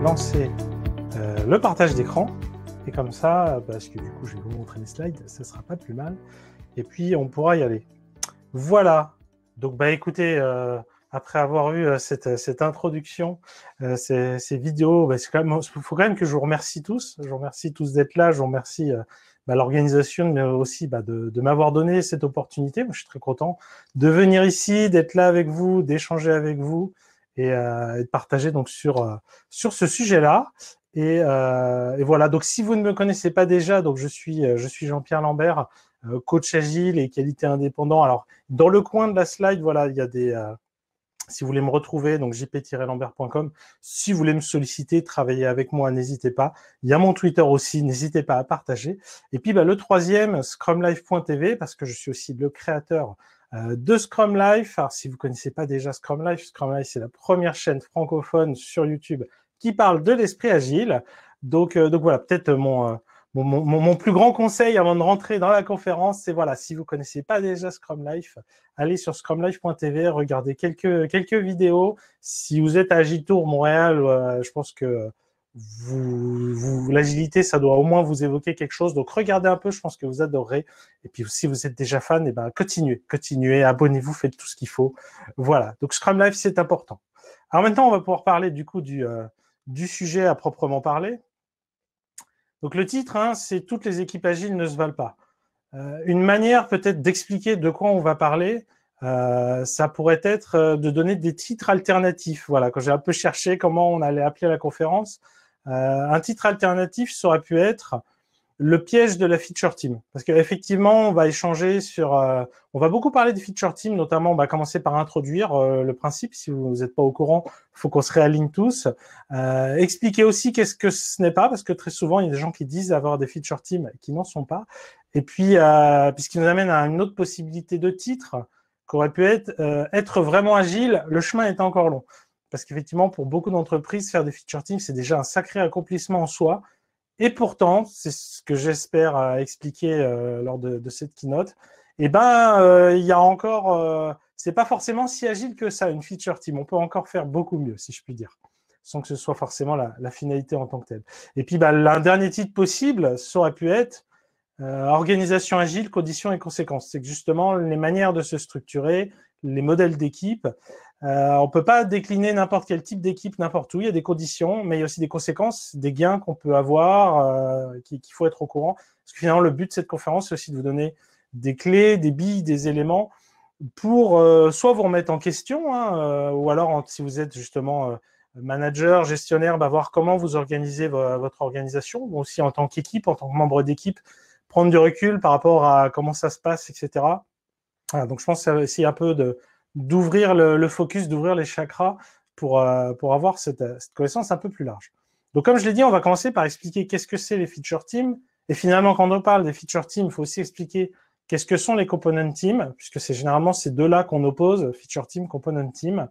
lancer le partage d'écran. Et comme ça, parce que du coup, je vais vous montrer les slides, ça ne sera pas plus mal. Et puis, on pourra y aller. Voilà. Donc, écoutez, après avoir vu cette introduction, ces vidéos, il faut quand même que je vous remercie tous. Je vous remercie tous d'être là. Je vous remercie l'organisation, mais aussi de m'avoir donné cette opportunité. Moi, je suis très content de venir ici, d'être là avec vous, d'échanger avec vous et de partager donc sur ce sujet-là. Et voilà. Donc, si vous ne me connaissez pas déjà, donc je suis Jean-Pierre Lambert, coach agile et qualité indépendant. Alors, dans le coin de la slide, voilà, il y a des... si vous voulez me retrouver, donc jp-lambert.com. Si vous voulez me solliciter, travailler avec moi, n'hésitez pas. Il y a mon Twitter aussi, n'hésitez pas à partager. Et puis, le troisième, scrumlife.tv, parce que je suis aussi le créateur de Scrum Life. Alors, si vous ne connaissez pas déjà Scrum Life, c'est la première chaîne francophone sur YouTube qui parle de l'esprit agile. Donc voilà, peut-être mon plus grand conseil avant de rentrer dans la conférence, c'est voilà, si vous ne connaissez pas déjà Scrum Life, allez sur scrumlife.tv, regardez quelques vidéos. Si vous êtes à Agitour, Montréal, je pense que l'agilité, ça doit au moins vous évoquer quelque chose. Donc, regardez un peu, je pense que vous adorerez. Et puis, si vous êtes déjà fan, continuez, abonnez-vous, faites tout ce qu'il faut. Voilà. Donc, Scrum Life, c'est important. Alors maintenant, on va pouvoir parler du coup du sujet à proprement parler. Donc, le titre, c'est « Toutes les équipes agiles ne se valent pas ». Une manière peut-être d'expliquer de quoi on va parler, ça pourrait être de donner des titres alternatifs. Voilà, quand j'ai un peu cherché comment on allait appeler la conférence, un titre alternatif, ça aurait pu être le piège de la feature team. Parce qu'effectivement, on va échanger sur... on va beaucoup parler des feature team, notamment on va commencer par introduire le principe. Si vous n'êtes pas au courant, il faut qu'on se réaligne tous. Expliquer aussi qu'est-ce que ce n'est pas, parce que très souvent, il y a des gens qui disent avoir des feature teams qui n'en sont pas. Et puis, puisqu'il nous amène à une autre possibilité de titre, qu'aurait pu être vraiment agile, le chemin est encore long. Parce qu'effectivement, pour beaucoup d'entreprises, faire des feature teams, c'est déjà un sacré accomplissement en soi. Et pourtant, c'est ce que j'espère expliquer lors de cette keynote, il y a encore... c'est pas forcément si agile que ça, une feature team. On peut encore faire beaucoup mieux, si je puis dire, sans que ce soit forcément la finalité en tant que telle. Et puis, un dernier titre possible, ça aurait pu être organisation agile, conditions et conséquences. C'est que justement, les manières de se structurer, les modèles d'équipe, on ne peut pas décliner n'importe quel type d'équipe n'importe où. Il y a des conditions, mais il y a aussi des conséquences, des gains qu'on peut avoir, qu'il faut être au courant. Parce que finalement, le but de cette conférence, c'est aussi de vous donner des clés, des billes, des éléments pour soit vous remettre en question, ou alors si vous êtes justement manager, gestionnaire, voir comment vous organisez votre organisation, ou aussi en tant qu'équipe, en tant que membre d'équipe, prendre du recul par rapport à comment ça se passe, etc. Voilà, donc je pense que c'est essayer un peu d'ouvrir le focus, d'ouvrir les chakras pour avoir cette connaissance un peu plus large. Donc comme je l'ai dit, on va commencer par expliquer qu'est-ce que c'est les feature teams. Et finalement, quand on parle des feature teams, il faut aussi expliquer qu'est-ce que sont les component teams, puisque c'est généralement ces deux-là qu'on oppose, feature team, component team.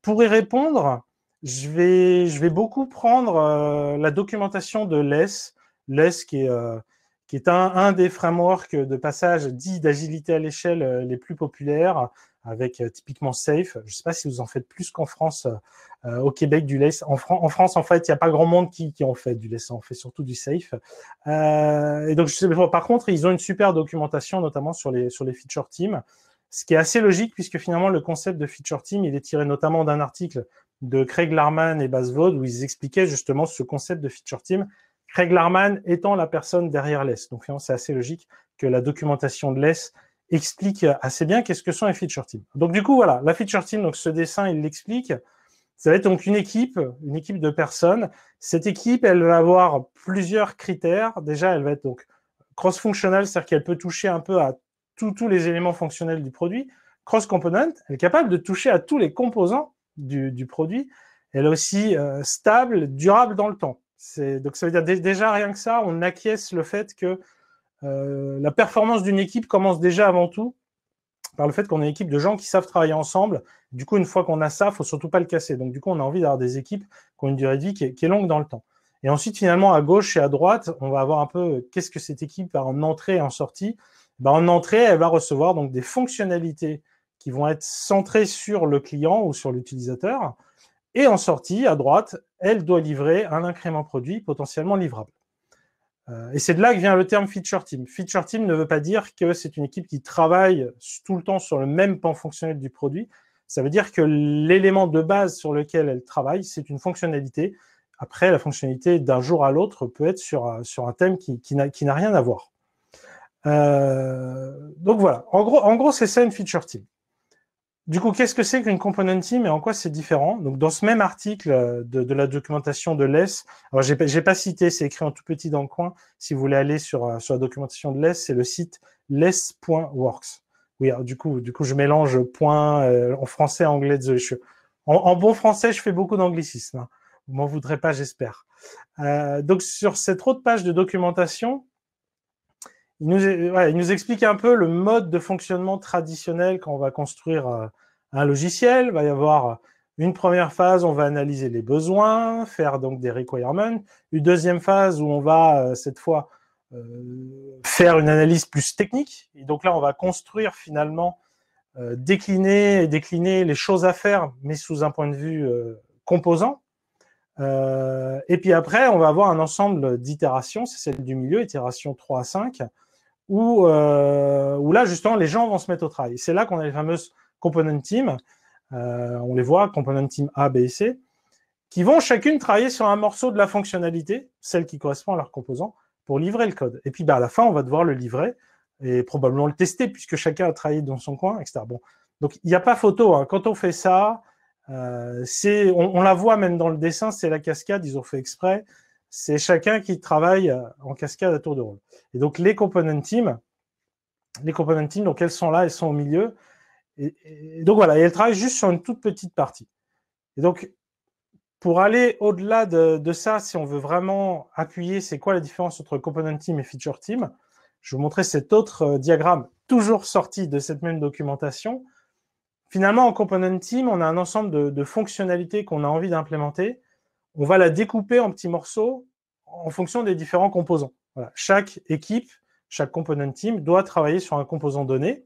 Pour y répondre, je vais beaucoup prendre la documentation de LESS. LESS qui est un des frameworks de passage dits d'agilité à l'échelle les plus populaires, avec typiquement SAFe. Je ne sais pas si vous en faites plus qu'en France, au Québec, du LESS. En France, en fait, il n'y a pas grand monde qui en fait du LESS, on fait surtout du SAFe. Et donc, par contre, ils ont une super documentation, notamment sur les feature teams, ce qui est assez logique, puisque finalement, le concept de feature team, il est tiré notamment d'un article de Craig Larman et Bas Vodde, où ils expliquaient justement ce concept de feature team, Craig Larman étant la personne derrière LESS. Donc, c'est assez logique que la documentation de LESS explique assez bien qu'est-ce que sont les feature teams. Donc, du coup, voilà, la feature team, donc ce dessin, il l'explique. Ça va être donc une équipe de personnes. Cette équipe, elle va avoir plusieurs critères. Déjà, elle va être donc cross-functional, c'est-à-dire qu'elle peut toucher un peu à tous les éléments fonctionnels du produit. Cross-component, elle est capable de toucher à tous les composants du produit. Elle est aussi stable, durable dans le temps. Donc, ça veut dire déjà, rien que ça, on acquiesce le fait que la performance d'une équipe commence déjà avant tout par le fait qu'on est une équipe de gens qui savent travailler ensemble. Du coup, une fois qu'on a ça, il ne faut surtout pas le casser. Donc, du coup, on a envie d'avoir des équipes qui ont une durée de vie qui est longue dans le temps. Et ensuite, finalement, à gauche et à droite, on va avoir un peu qu'est-ce que cette équipe a en entrée et en sortie. En entrée, elle va recevoir donc des fonctionnalités qui vont être centrées sur le client ou sur l'utilisateur. Et en sortie, à droite, elle doit livrer un incrément produit potentiellement livrable. Et c'est de là que vient le terme feature team. Feature team ne veut pas dire que c'est une équipe qui travaille tout le temps sur le même pan fonctionnel du produit. Ça veut dire que l'élément de base sur lequel elle travaille, c'est une fonctionnalité. Après, la fonctionnalité d'un jour à l'autre peut être sur un thème qui n'a rien à voir. Donc voilà, en gros c'est ça une feature team. Du coup, qu'est-ce que c'est qu'une component team et en quoi c'est différent? Donc, dans ce même article de la documentation de LESS, alors j'ai pas cité, c'est écrit en tout petit dans le coin. Si vous voulez aller sur la documentation de LESS, c'est le site less.works. Oui, alors, du coup, je mélange point en français, anglais. Désolé, en bon français, je fais beaucoup d'anglicisme. Hein. Vous m'en voudrez pas, j'espère. Donc, sur cette autre page de documentation, il nous explique un peu le mode de fonctionnement traditionnel quand on va construire un logiciel. Il va y avoir une première phase, on va analyser les besoins, faire donc des requirements. Une deuxième phase où on va, cette fois, faire une analyse plus technique. Et donc là, on va construire finalement, décliner les choses à faire, mais sous un point de vue composant. Et puis après, on va avoir un ensemble d'itérations, c'est celle du milieu, itération 3 à 5, où là, justement, les gens vont se mettre au travail. C'est là qu'on a les fameuses component teams, on les voit, component team A, B et C, qui vont chacune travailler sur un morceau de la fonctionnalité, celle qui correspond à leur composant, pour livrer le code. Et puis, à la fin, on va devoir le livrer et probablement le tester, puisque chacun a travaillé dans son coin, etc. Bon. Donc, il n'y a pas photo. Hein. Quand on fait ça, on la voit même dans le dessin, c'est la cascade, ils ont fait exprès. C'est chacun qui travaille en cascade à tour de rôle. Et donc, les component teams, donc elles sont là, elles sont au milieu. Et donc, voilà, et elles travaillent juste sur une toute petite partie. Et donc, pour aller au-delà de ça, si on veut vraiment appuyer, c'est quoi la différence entre component team et feature team, je vais vous montrer cet autre diagramme, toujours sorti de cette même documentation. Finalement, en component team, on a un ensemble de fonctionnalités qu'on a envie d'implémenter. On va la découper en petits morceaux en fonction des différents composants. Voilà. Chaque équipe, chaque component team doit travailler sur un composant donné.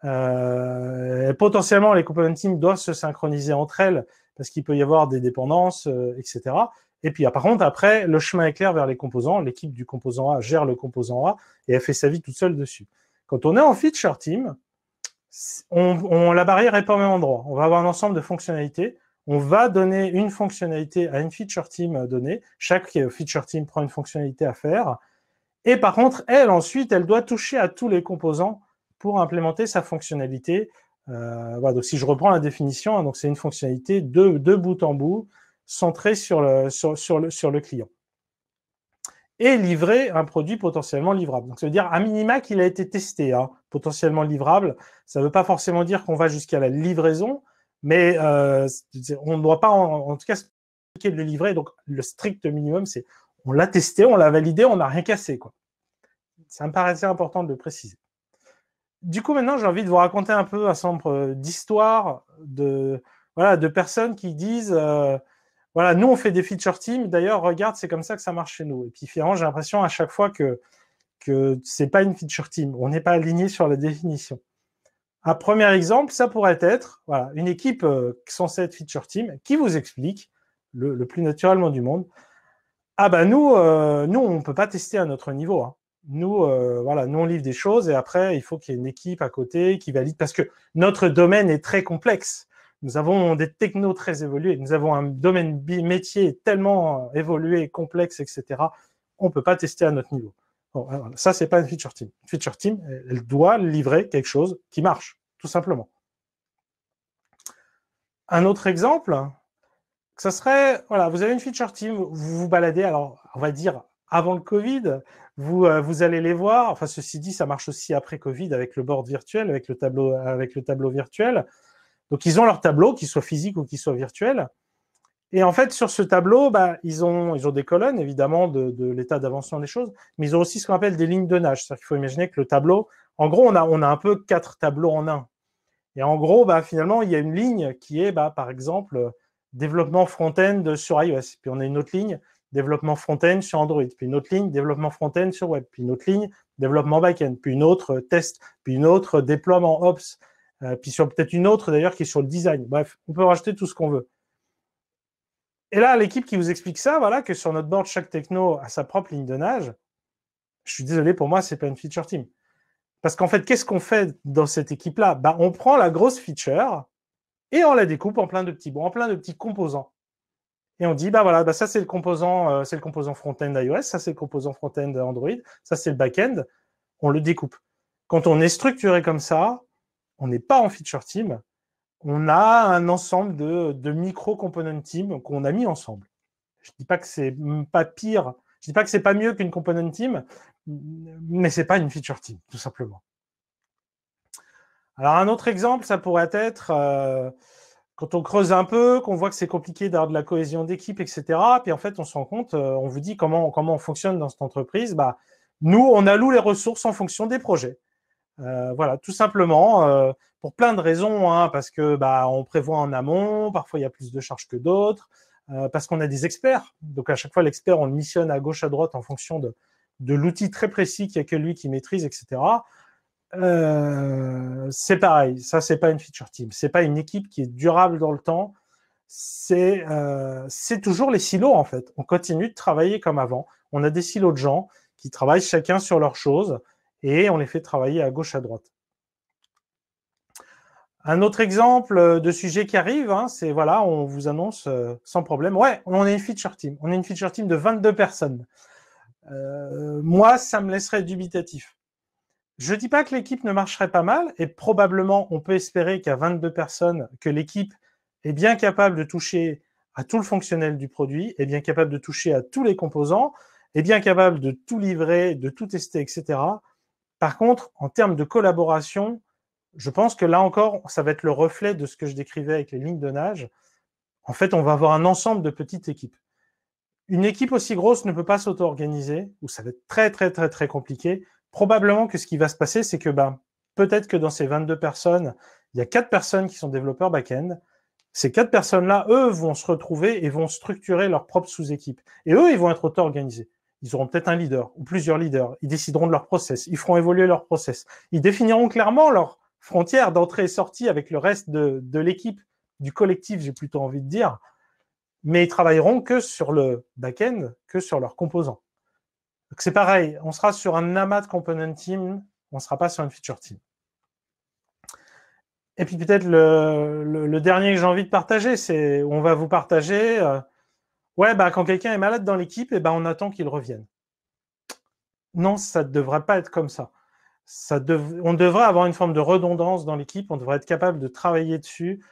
Potentiellement, les component teams doivent se synchroniser entre elles parce qu'il peut y avoir des dépendances, etc. Et puis, par contre, après, le chemin est clair vers les composants. L'équipe du composant A gère le composant A et elle fait sa vie toute seule dessus. Quand on est en feature team, la barrière n'est pas au même endroit. On va avoir un ensemble de fonctionnalités. On va donner une fonctionnalité à une feature team donnée. Chaque feature team prend une fonctionnalité à faire. Et par contre, ensuite, elle doit toucher à tous les composants pour implémenter sa fonctionnalité. Voilà, donc si je reprends la définition, hein, donc c'est une fonctionnalité de bout en bout, centrée sur le client. Et livrer un produit potentiellement livrable. Donc ça veut dire à minima qu'il a été testé, hein, potentiellement livrable. Ça ne veut pas forcément dire qu'on va jusqu'à la livraison, mais on ne doit pas en tout cas se de le livrer. Donc le strict minimum, c'est on l'a testé, on l'a validé, on n'a rien cassé, quoi. Ça me paraissait important de le préciser. Du coup, maintenant, j'ai envie de vous raconter un peu un certain nombre d'histoires de personnes qui disent voilà, nous, on fait des feature teams. D'ailleurs, regarde, c'est comme ça que ça marche chez nous. Et puis, finalement, j'ai l'impression à chaque fois que c'est pas une feature team. On n'est pas aligné sur la définition. Un premier exemple, ça pourrait être voilà, une équipe censée être feature team qui vous explique le plus naturellement du monde. Ah ben nous, on peut pas tester à notre niveau. Hein. Nous, nous on livre des choses et après, il faut qu'il y ait une équipe à côté qui valide parce que notre domaine est très complexe. Nous avons des technos très évolués. Nous avons un domaine métier tellement évolué, complexe, etc. On peut pas tester à notre niveau. Bon, alors, ça, c'est pas une feature team. Une feature team, elle doit livrer quelque chose qui marche, tout simplement. Un autre exemple, ça serait, voilà, vous avez une feature team, vous vous baladez, alors on va dire avant le Covid, vous allez les voir. Enfin, ceci dit, ça marche aussi après Covid avec le board virtuel, avec le tableau virtuel. Donc, ils ont leur tableau, qu'il soit physique ou qu'il soit virtuel. Et en fait, sur ce tableau, ils ont des colonnes, évidemment, de l'état d'avancement des choses, mais ils ont aussi ce qu'on appelle des lignes de nage. C'est-à-dire qu'il faut imaginer que le tableau, en gros, on a un peu 4 tableaux en un. Et en gros, finalement, il y a une ligne qui est, par exemple, développement front-end sur iOS. Puis on a une autre ligne, développement front-end sur Android. Puis une autre ligne, développement front-end sur web. Puis une autre ligne, développement back-end. Puis une autre test. Puis une autre déploiement Ops. Puis sur peut-être une autre d'ailleurs qui est sur le design. Bref, on peut rajouter tout ce qu'on veut. Et là, l'équipe qui vous explique ça, voilà, que sur notre board, chaque techno a sa propre ligne de nage, je suis désolé, pour moi, c'est pas une feature team. Parce qu'en fait, qu'est-ce qu'on fait dans cette équipe-là? Bah, on prend la grosse feature et on la découpe en plein de petits bouts, en plein de petits composants. Et on dit, bah voilà, bah ça c'est le composant front-end iOS, ça c'est le composant front-end Android, ça c'est le back-end. On le découpe. Quand on est structuré comme ça, on n'est pas en feature team, on a un ensemble de micro-component team qu'on a mis ensemble. Je ne dis pas que c'est pas pire, je ne dis pas que c'est pas mieux qu'une component team, mais c'est pas une feature team, tout simplement. Alors un autre exemple, ça pourrait être quand on creuse un peu, qu'on voit que c'est compliqué d'avoir de la cohésion d'équipe, etc. Puis en fait, on se rend compte, on vous dit comment on fonctionne dans cette entreprise. Bah, nous, on alloue les ressources en fonction des projets. Voilà, tout simplement, pour plein de raisons, hein, parce que bah, on prévoit en amont, parfois il y a plus de charges que d'autres, parce qu'on a des experts. Donc à chaque fois, l'expert, on le missionne à gauche, à droite en fonction de l'outil très précis qu'il n'y a que lui qui maîtrise, etc. C'est pareil, ça c'est pas une feature team, c'est pas une équipe qui est durable dans le temps, c'est toujours les silos en fait. On continue de travailler comme avant, on a des silos de gens qui travaillent chacun sur leurs choses et on les fait travailler à gauche à droite. Un autre exemple de sujet qui arrive, hein, c'est voilà, on vous annonce sans problème, ouais, on est une feature team, on est une feature team de 22 personnes. Moi, ça me laisserait dubitatif. Je ne dis pas que l'équipe ne marcherait pas mal, et probablement on peut espérer qu'à 22 personnes, que l'équipe est bien capable de toucher à tout le fonctionnel du produit, est bien capable de toucher à tous les composants, est bien capable de tout livrer, de tout tester, etc. Par contre, en termes de collaboration, je pense que là encore, ça va être le reflet de ce que je décrivais avec les lignes de nage. En fait, on va avoir un ensemble de petites équipes. Une équipe aussi grosse ne peut pas s'auto-organiser, ou ça va être très, très, très, très compliqué. Probablement que ce qui va se passer, c'est que peut-être que dans ces 22 personnes, il y a 4 personnes qui sont développeurs back-end. Ces 4 personnes-là, eux, vont se retrouver et vont structurer leur propre sous-équipe. Et eux, ils vont être auto-organisés. Ils auront peut-être un leader ou plusieurs leaders. Ils décideront de leur process. Ils feront évoluer leur process. Ils définiront clairement leurs frontières d'entrée et sortie avec le reste de l'équipe, du collectif, j'ai plutôt envie de dire. Mais ils travailleront que sur le back-end, que sur leurs composants. Donc c'est pareil, on sera sur un amas de component team, on ne sera pas sur une feature team. Et puis peut-être le dernier que j'ai envie de partager, c'est on va vous partager, ouais, quand quelqu'un est malade dans l'équipe, on attend qu'il revienne. Non, ça ne devrait pas être comme ça. On devrait avoir une forme de redondance dans l'équipe, on devrait être capable de travailler dessus,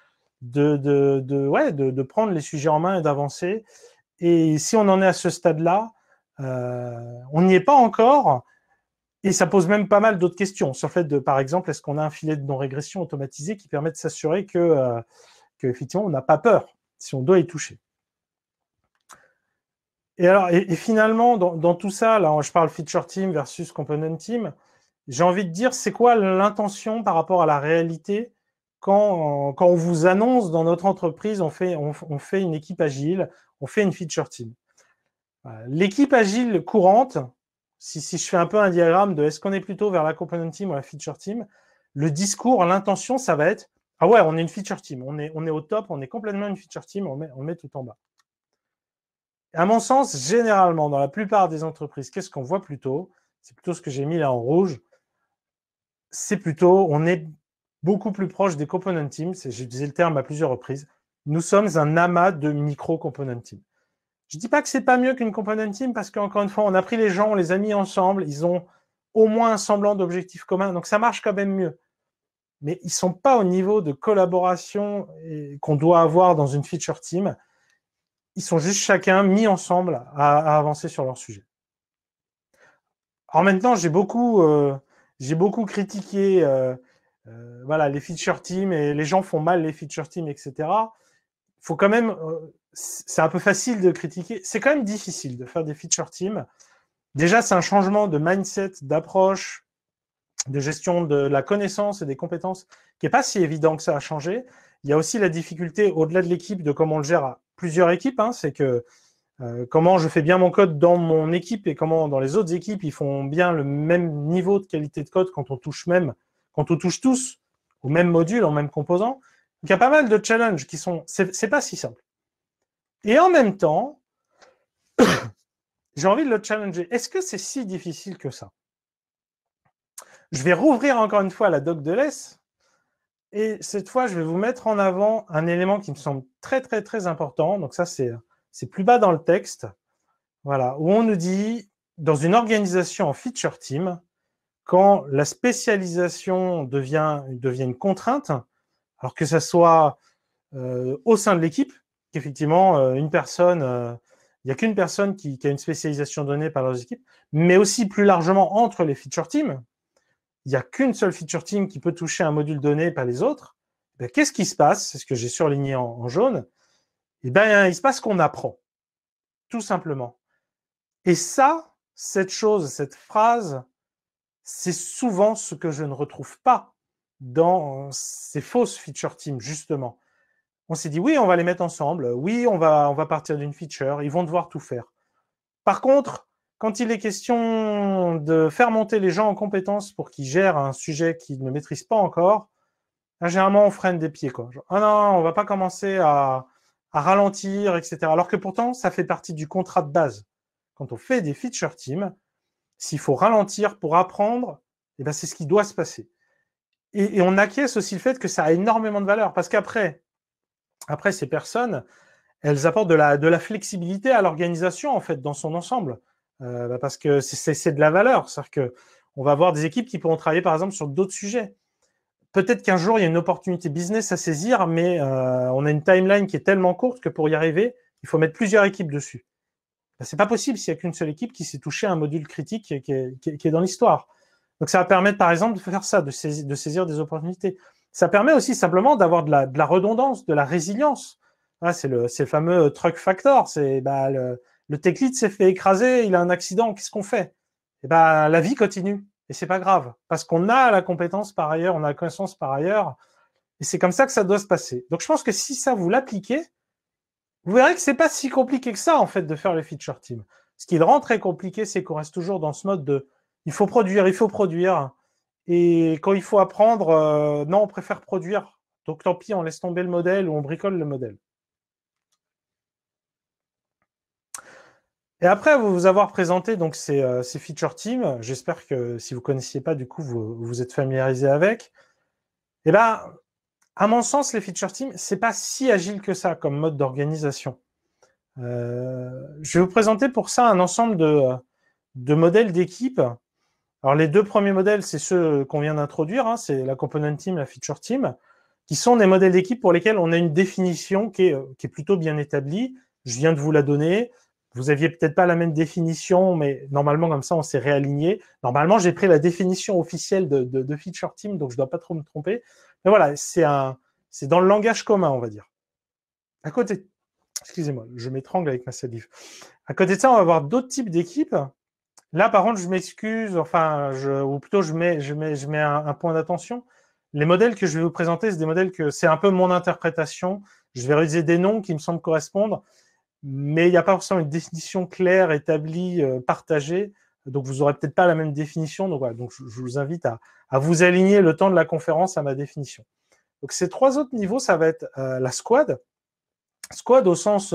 de prendre les sujets en main et d'avancer. Et si on en est à ce stade-là, on n'y est pas encore, et ça pose même pas mal d'autres questions sur le fait de, par exemple, est-ce qu'on a un filet de non-régression automatisé qui permet de s'assurer que effectivement, on n'a pas peur si on doit y toucher. Et alors, et finalement, dans tout ça, là, je parle feature team versus component team, j'ai envie de dire, c'est quoi l'intention par rapport à la réalité quand on vous annonce dans notre entreprise, on fait une équipe agile, on fait une feature team. L'équipe agile courante, si je fais un peu un diagramme de est-ce qu'on est plutôt vers la component team ou la feature team, le discours, l'intention, ça va être ah ouais, on est une feature team, on est au top, on est complètement une feature team, on met tout en bas. Et à mon sens, généralement, dans la plupart des entreprises, qu'est-ce qu'on voit plutôt? C'est plutôt ce que j'ai mis là en rouge. C'est plutôt, on est beaucoup plus proche des component teams, j'ai utilisé le terme à plusieurs reprises. Nous sommes un amas de micro-component teams. Je ne dis pas que c'est pas mieux qu'une component team parce qu'encore une fois, on a pris les gens, on les a mis ensemble, ils ont au moins un semblant d'objectif commun, donc ça marche quand même mieux. Mais ils ne sont pas au niveau de collaboration qu'on doit avoir dans une feature team. Ils sont juste chacun mis ensemble à avancer sur leur sujet. Alors maintenant, j'ai beaucoup critiqué voilà, les feature teams et les gens font mal les feature teams, etc. Il faut quand même, c'est un peu facile de critiquer, c'est quand même difficile de faire des feature teams. Déjà, c'est un changement de mindset, d'approche, de gestion de la connaissance et des compétences qui n'est pas si évident que ça a changé. Il y a aussi la difficulté, au-delà de l'équipe, de comment on le gère à plusieurs équipes. Hein, c'est que comment je fais bien mon code dans mon équipe et comment dans les autres équipes, ils font bien le même niveau de qualité de code quand on touche tous au même module, au même composant. Donc, il y a pas mal de challenges qui sont... C'est pas si simple. Et en même temps, j'ai envie de le challenger. Est-ce que c'est si difficile que ça? Je vais rouvrir encore une fois la doc de l'ES. Et cette fois, je vais vous mettre en avant un élément qui me semble très, très, très important. Donc ça, c'est plus bas dans le texte. Voilà, où on nous dit, dans une organisation en feature team, quand la spécialisation devient une contrainte, alors que ça soit au sein de l'équipe, qu'effectivement, une personne, il n'y a qu'une personne qui a une spécialisation donnée par leurs équipes, mais aussi plus largement entre les feature teams, il n'y a qu'une seule feature team qui peut toucher un module donné, pas les autres. Ben, qu'est-ce qui se passe? C'est ce que j'ai surligné en jaune. Eh ben, il se passe qu'on apprend, tout simplement. Et ça, cette chose, cette phrase, c'est souvent ce que je ne retrouve pas dans ces fausses feature teams, justement. On s'est dit, oui, on va les mettre ensemble. Oui, on va partir d'une feature. Ils vont devoir tout faire. Par contre, quand il est question de faire monter les gens en compétences pour qu'ils gèrent un sujet qu'ils ne maîtrisent pas encore, là, généralement, on freine des pieds, quoi. Genre, ah non, on va pas commencer à ralentir, etc. Alors que pourtant, ça fait partie du contrat de base. Quand on fait des feature teams, s'il faut ralentir pour apprendre, eh ben, c'est ce qui doit se passer. Et on acquiesce aussi le fait que ça a énormément de valeur. Parce qu'après, ces personnes, elles apportent de la flexibilité à l'organisation, en fait, dans son ensemble. Parce que c'est de la valeur. C'est-à-dire qu'on va avoir des équipes qui pourront travailler, par exemple, sur d'autres sujets. Peut-être qu'un jour, il y a une opportunité business à saisir, mais on a une timeline qui est tellement courte que pour y arriver, il faut mettre plusieurs équipes dessus. Ben, c'est pas possible s'il n'y a qu'une seule équipe qui s'est touchée à un module critique qui est dans l'histoire. Donc ça va permettre, par exemple, de faire ça, de saisir des opportunités. Ça permet aussi simplement d'avoir de la redondance, de la résilience. Ah, c'est le fameux truck factor. C'est le tech lead s'est fait écraser, il a un accident, qu'est-ce qu'on fait? Et la vie continue. Et c'est pas grave, parce qu'on a la compétence par ailleurs, on a la connaissance par ailleurs, et c'est comme ça que ça doit se passer. Donc je pense que si ça vous l'appliquez, vous verrez que c'est pas si compliqué que ça, en fait, de faire les feature teams. Ce qui le rend très compliqué, c'est qu'on reste toujours dans ce mode de il faut produire. Et quand il faut apprendre, non, on préfère produire. Donc tant pis, on laisse tomber le modèle ou on bricole le modèle. Et après vous avoir présenté donc ces feature teams, j'espère que si vous ne connaissiez pas, du coup, vous êtes familiarisé avec. Et ben, à mon sens, les feature teams, c'est pas si agile que ça comme mode d'organisation. Je vais vous présenter pour ça un ensemble de modèles d'équipe. Alors, les deux premiers modèles, c'est ceux qu'on vient d'introduire, hein, c'est la component team, la feature team, qui sont des modèles d'équipe pour lesquels on a une définition qui est plutôt bien établie. Je viens de vous la donner. Vous aviez peut-être pas la même définition, mais normalement, comme ça, on s'est réaligné. Normalement, j'ai pris la définition officielle de feature team, donc je dois pas trop me tromper. Mais voilà, c'est dans le langage commun, on va dire. À côté, excusez-moi, je m'étrangle avec ma salive. À côté de ça, on va avoir d'autres types d'équipes. Là, par contre, je m'excuse, enfin, ou plutôt je mets un point d'attention. Les modèles que je vais vous présenter, c'est des modèles que c'est un peu mon interprétation. Je vais réaliser des noms qui me semblent correspondre, mais il n'y a pas forcément une définition claire, établie, partagée. Donc, vous n'aurez peut-être pas la même définition. Donc, voilà. Donc, je vous invite à vous aligner le temps de la conférence à ma définition. Donc, ces trois autres niveaux, ça va être la squad. Squad au sens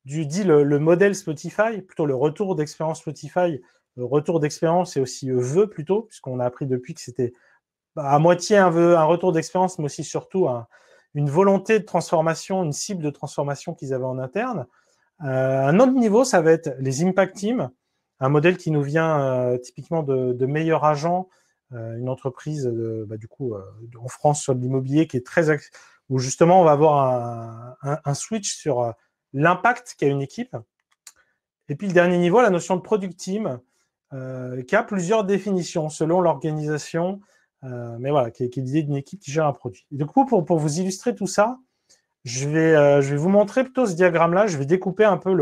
le modèle Spotify, plutôt le retour d'expérience Spotify. Le retour d'expérience et aussi vœu plutôt, puisqu'on a appris depuis que c'était à moitié un vœu, un retour d'expérience, mais aussi surtout une volonté de transformation, une cible de transformation qu'ils avaient en interne. Un autre niveau, ça va être les impact teams, un modèle qui nous vient typiquement de Meilleur Agent, une entreprise du coup en France sur l'immobilier qui est très où justement on va avoir un switch sur l'impact qu'a une équipe. Et puis le dernier niveau, la notion de product team, qui a plusieurs définitions selon l'organisation, mais voilà, qui est l'idée d'une équipe qui gère un produit. Et du coup, pour vous illustrer tout ça, je vais vous montrer plutôt ce diagramme-là. Je vais découper un peu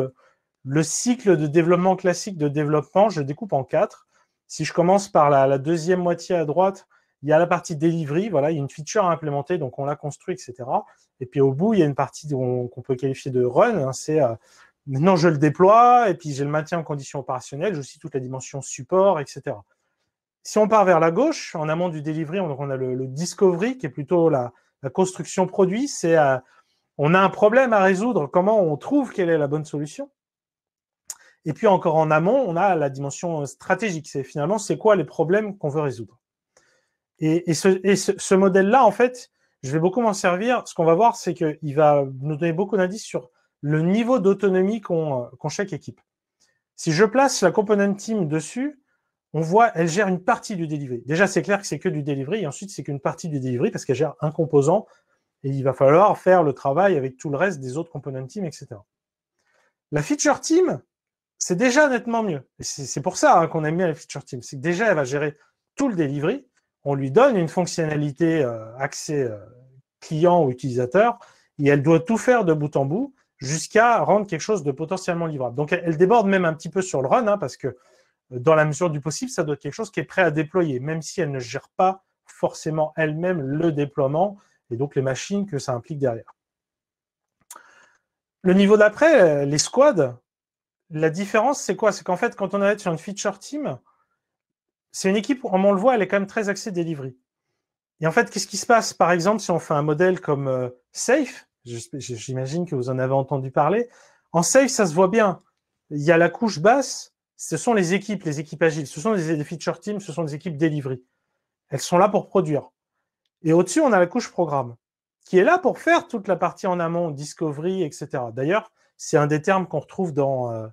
le cycle de développement classique de développement. Je le découpe en 4. Si je commence par la deuxième moitié à droite, il y a la partie delivery. Voilà, il y a une feature à implémenter, donc on la construit, etc. Et puis au bout, il y a une partie qu'on peut qualifier de run. Hein, c'est maintenant, je le déploie et puis j'ai le maintien en condition opérationnelle. J'ai aussi toute la dimension support, etc. Si on part vers la gauche, en amont du delivery, on a le discovery qui est plutôt la construction produit. C'est On a un problème à résoudre, comment on trouve quelle est la bonne solution. Et puis encore en amont, on a la dimension stratégique. C'est finalement, c'est quoi les problèmes qu'on veut résoudre. Et ce modèle-là, en fait, je vais beaucoup m'en servir. Ce qu'on va voir, c'est qu'il va nous donner beaucoup d'indices sur le niveau d'autonomie qu'ont chaque équipe. Si je place la component team dessus, on voit, elle gère une partie du delivery. Déjà, c'est clair que c'est que du delivery, et ensuite, c'est qu'une partie du delivery parce qu'elle gère un composant, et il va falloir faire le travail avec tout le reste des autres component team, etc. La feature team, c'est déjà nettement mieux. Et c'est pour ça qu'on aime bien la feature team. C'est que déjà, elle va gérer tout le delivery. On lui donne une fonctionnalité accès client ou utilisateur, et elle doit tout faire de bout en bout jusqu'à rendre quelque chose de potentiellement livrable. Donc, elle déborde même un petit peu sur le run, parce que dans la mesure du possible, ça doit être quelque chose qui est prêt à déployer, même si elle ne gère pas forcément elle-même le déploiement et donc les machines que ça implique derrière. Le niveau d'après, les squads, la différence, c'est quoi? C'est qu'en fait, quand on est sur une feature team, c'est une équipe, on le voit, elle est quand même très axée delivery. Et en fait, qu'est-ce qui se passe, par exemple, si on fait un modèle comme Safe, j'imagine que vous en avez entendu parler, en Safe, ça se voit bien. Il y a la couche basse, ce sont les équipes agiles, ce sont des feature teams, ce sont des équipes delivery. Elles sont là pour produire. Et au-dessus, on a la couche programme, qui est là pour faire toute la partie en amont, discovery, etc. D'ailleurs, c'est un des termes qu'on retrouve dans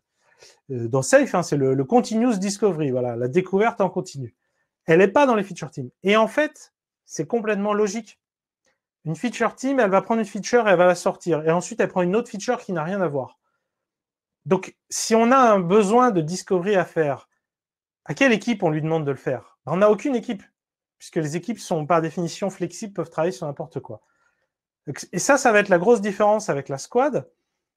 Safe, c'est le continuous discovery, voilà, la découverte en continu. Elle n'est pas dans les feature teams. Et en fait, c'est complètement logique. Une feature team, elle va prendre une feature et elle va la sortir. Et ensuite, elle prend une autre feature qui n'a rien à voir. Donc, si on a un besoin de discovery à faire, à quelle équipe on lui demande de le faire? On n'a aucune équipe, puisque les équipes sont par définition flexibles, peuvent travailler sur n'importe quoi. Et ça va être la grosse différence avec la squad,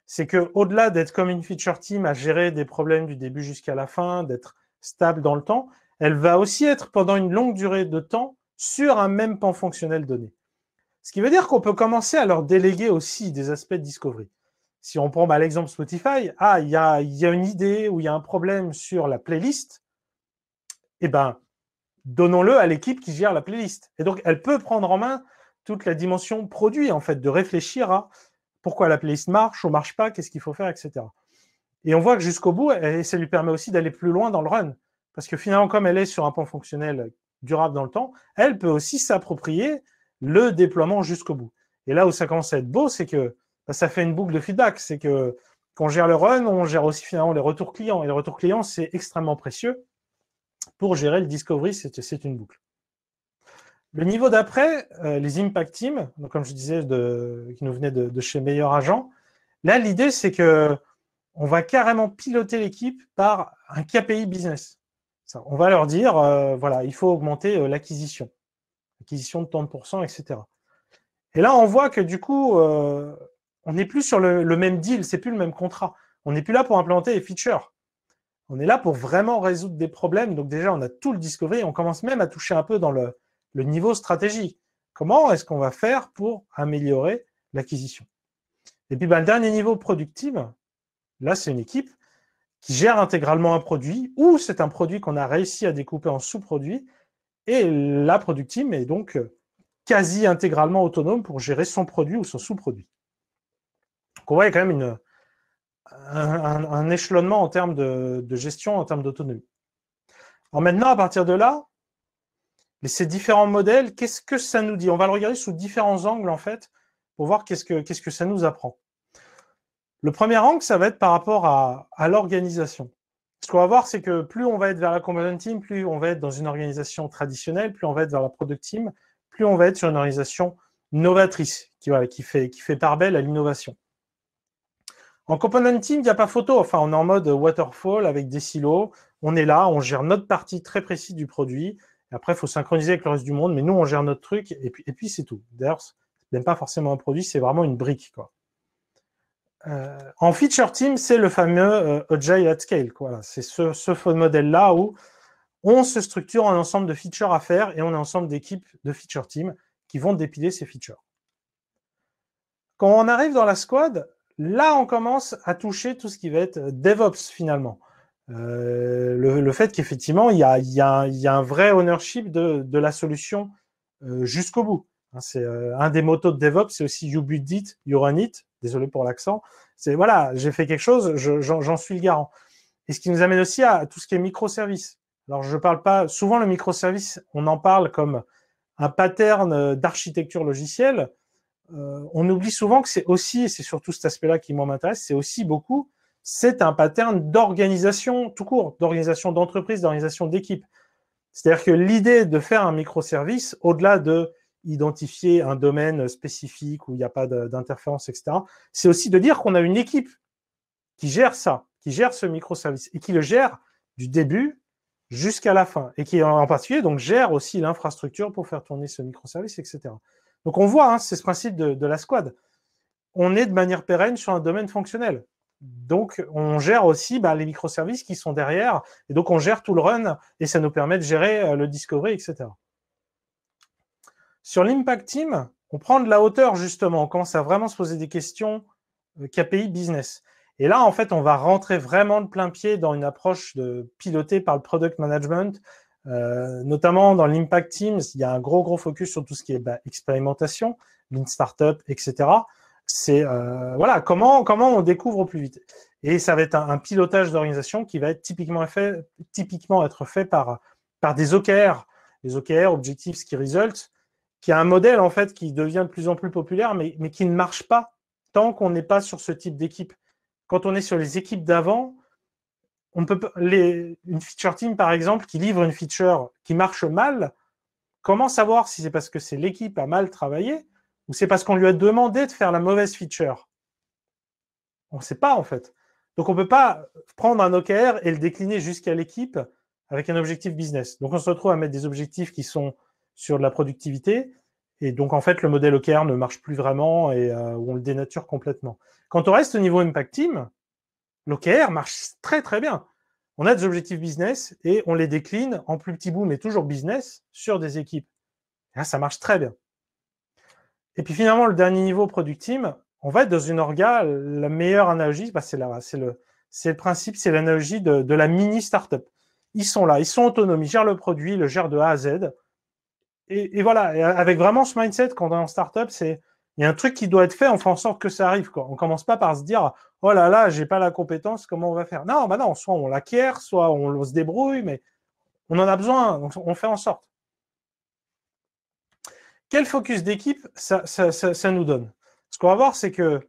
c'est qu'au-delà d'être comme une feature team à gérer des problèmes du début jusqu'à la fin, d'être stable dans le temps, elle va aussi être pendant une longue durée de temps sur un même pan fonctionnel donné. Ce qui veut dire qu'on peut commencer à leur déléguer aussi des aspects de discovery. Si on prend l'exemple Spotify, il y a une idée ou il y a un problème sur la playlist, eh ben, donnons-le à l'équipe qui gère la playlist. Et donc, elle peut prendre en main toute la dimension produit, en fait, de réfléchir à pourquoi la playlist marche ou marche pas, qu'est-ce qu'il faut faire, etc. Et on voit que jusqu'au bout, ça lui permet aussi d'aller plus loin dans le run. Parce que finalement, comme elle est sur un pan fonctionnel durable dans le temps, elle peut aussi s'approprier le déploiement jusqu'au bout. Et là où ça commence à être beau, c'est que ça fait une boucle de feedback. C'est que quand on gère le run, on gère aussi finalement les retours clients. Et les retours clients, c'est extrêmement précieux. Pour gérer le discovery, c'est une boucle. Le niveau d'après, les impact teams, donc comme je disais, qui nous venaient de chez Meilleur Agent, là, l'idée, c'est que on va carrément piloter l'équipe par un KPI business. On va leur dire, voilà, il faut augmenter l'acquisition de tant de pourcents, etc. Et là, on voit que du coup, on n'est plus sur le même deal, c'est plus le même contrat. On n'est plus là pour implémenter les features. On est là pour vraiment résoudre des problèmes. Donc déjà, on a tout le discovery. On commence même à toucher un peu dans le niveau stratégie. Comment est-ce qu'on va faire pour améliorer l'acquisition? Et puis, le dernier niveau product team, là, c'est une équipe qui gère intégralement un produit ou c'est un produit qu'on a réussi à découper en sous-produits et la product team est donc quasi intégralement autonome pour gérer son produit ou son sous-produit. Donc, on voit, il y a quand même un échelonnement en termes de gestion, en termes d'autonomie. Alors maintenant, à partir de là, ces différents modèles, qu'est-ce que ça nous dit? On va le regarder sous différents angles, en fait, pour voir qu'est-ce que ça nous apprend. Le premier angle, ça va être par rapport à l'organisation. Ce qu'on va voir, c'est que plus on va être vers la component team, plus on va être dans une organisation traditionnelle, plus on va être vers la product team, plus on va être sur une organisation novatrice, qui fait part belle à l'innovation. En component team, il n'y a pas photo. Enfin, on est en mode waterfall avec des silos. On est là, on gère notre partie très précise du produit. Et après, il faut synchroniser avec le reste du monde, mais nous, on gère notre truc et puis c'est tout. D'ailleurs, ce n'est même pas forcément un produit, c'est vraiment une brique, quoi. En feature team, c'est le fameux Agile at Scale. Voilà. C'est ce modèle-là où on se structure en ensemble de features à faire et on est ensemble d'équipes de feature team qui vont dépiler ces features. Quand on arrive dans la squad, là, on commence à toucher tout ce qui va être DevOps finalement. Le fait qu'effectivement, il y a un vrai ownership de la solution jusqu'au bout. C'est un des mottos de DevOps, c'est aussi you build it, you run it. Désolé pour l'accent. C'est voilà, j'ai fait quelque chose, j'en suis le garant. Et ce qui nous amène aussi à tout ce qui est microservices. Alors, je parle pas souvent le microservice, on en parle comme un pattern d'architecture logicielle. On oublie souvent que c'est aussi, et c'est surtout cet aspect-là qui m'intéresse, c'est aussi beaucoup, c'est un pattern d'organisation tout court, d'organisation d'entreprise, d'organisation d'équipe. C'est-à-dire que l'idée de faire un microservice, au-delà de identifier un domaine spécifique où il n'y a pas d'interférence, etc., c'est aussi de dire qu'on a une équipe qui gère ça, qui gère ce microservice et qui le gère du début jusqu'à la fin et qui en particulier donc gère aussi l'infrastructure pour faire tourner ce microservice, etc. Donc on voit, c'est ce principe de la squad. On est de manière pérenne sur un domaine fonctionnel. Donc, on gère aussi les microservices qui sont derrière. Et donc, on gère tout le run et ça nous permet de gérer le discovery, etc. Sur l'Impact Team, on prend de la hauteur, justement. On commence à vraiment se poser des questions KPI business. Et là, en fait, on va rentrer vraiment de plein pied dans une approche pilotée par le product management. Notamment dans l'Impact Teams, il y a un gros focus sur tout ce qui est expérimentation, Lean Startup, etc. C'est voilà comment on découvre au plus vite. Et ça va être un pilotage d'organisation qui va être typiquement être fait par des OKR, les OKR, Objectives Key Results, qui a un modèle en fait qui devient de plus en plus populaire, mais qui ne marche pas tant qu'on n'est pas sur ce type d'équipe. Quand on est sur les équipes d'avant, on peut une feature team par exemple qui livre une feature qui marche mal, comment savoir si c'est parce que c'est l'équipe a mal travaillé ou c'est parce qu'on lui a demandé de faire la mauvaise feature? On ne sait pas, en fait. Donc, on ne peut pas prendre un OKR et le décliner jusqu'à l'équipe avec un objectif business. Donc, on se retrouve à mettre des objectifs qui sont sur de la productivité. Et donc, en fait, le modèle OKR ne marche plus vraiment et on le dénature complètement. Quand on reste au niveau Impact Team, l'OKR marche très, très bien. On a des objectifs business et on les décline en plus petits bouts, mais toujours business, sur des équipes. Et là, ça marche très bien. Et puis finalement, le dernier niveau product team, on va être dans une orga, la meilleure analogie, c'est le principe, c'est l'analogie de la mini startup. Ils sont là, ils sont autonomes, ils gèrent le produit, ils le gèrent de A à Z. Et voilà, et avec vraiment ce mindset, quand on est en startup, il y a un truc qui doit être fait, on fait en sorte que ça arrive, quoi. On commence pas par se dire, oh là là, j'ai pas la compétence, comment on va faire? Non, non, soit on l'acquiert, soit on se débrouille, mais on en a besoin, donc on fait en sorte. Quel focus d'équipe ça nous donne? Ce qu'on va voir, c'est que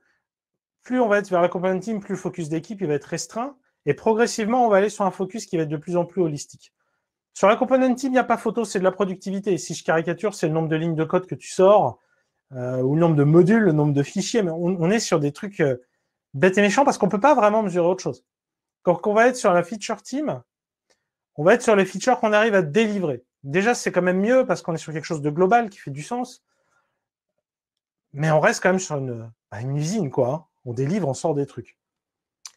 plus on va être vers la component team, plus le focus d'équipe il va être restreint. Et progressivement, on va aller sur un focus qui va être de plus en plus holistique. Sur la component team, il n'y a pas photo, c'est de la productivité. Et si je caricature, c'est le nombre de lignes de code que tu sors, ou le nombre de modules, le nombre de fichiers. Mais on est sur des trucs bêtes et méchants parce qu'on ne peut pas vraiment mesurer autre chose. Quand on va être sur la feature team, on va être sur les features qu'on arrive à délivrer. Déjà, c'est quand même mieux parce qu'on est sur quelque chose de global qui fait du sens. Mais on reste quand même sur une usine, quoi. On délivre, on sort des trucs.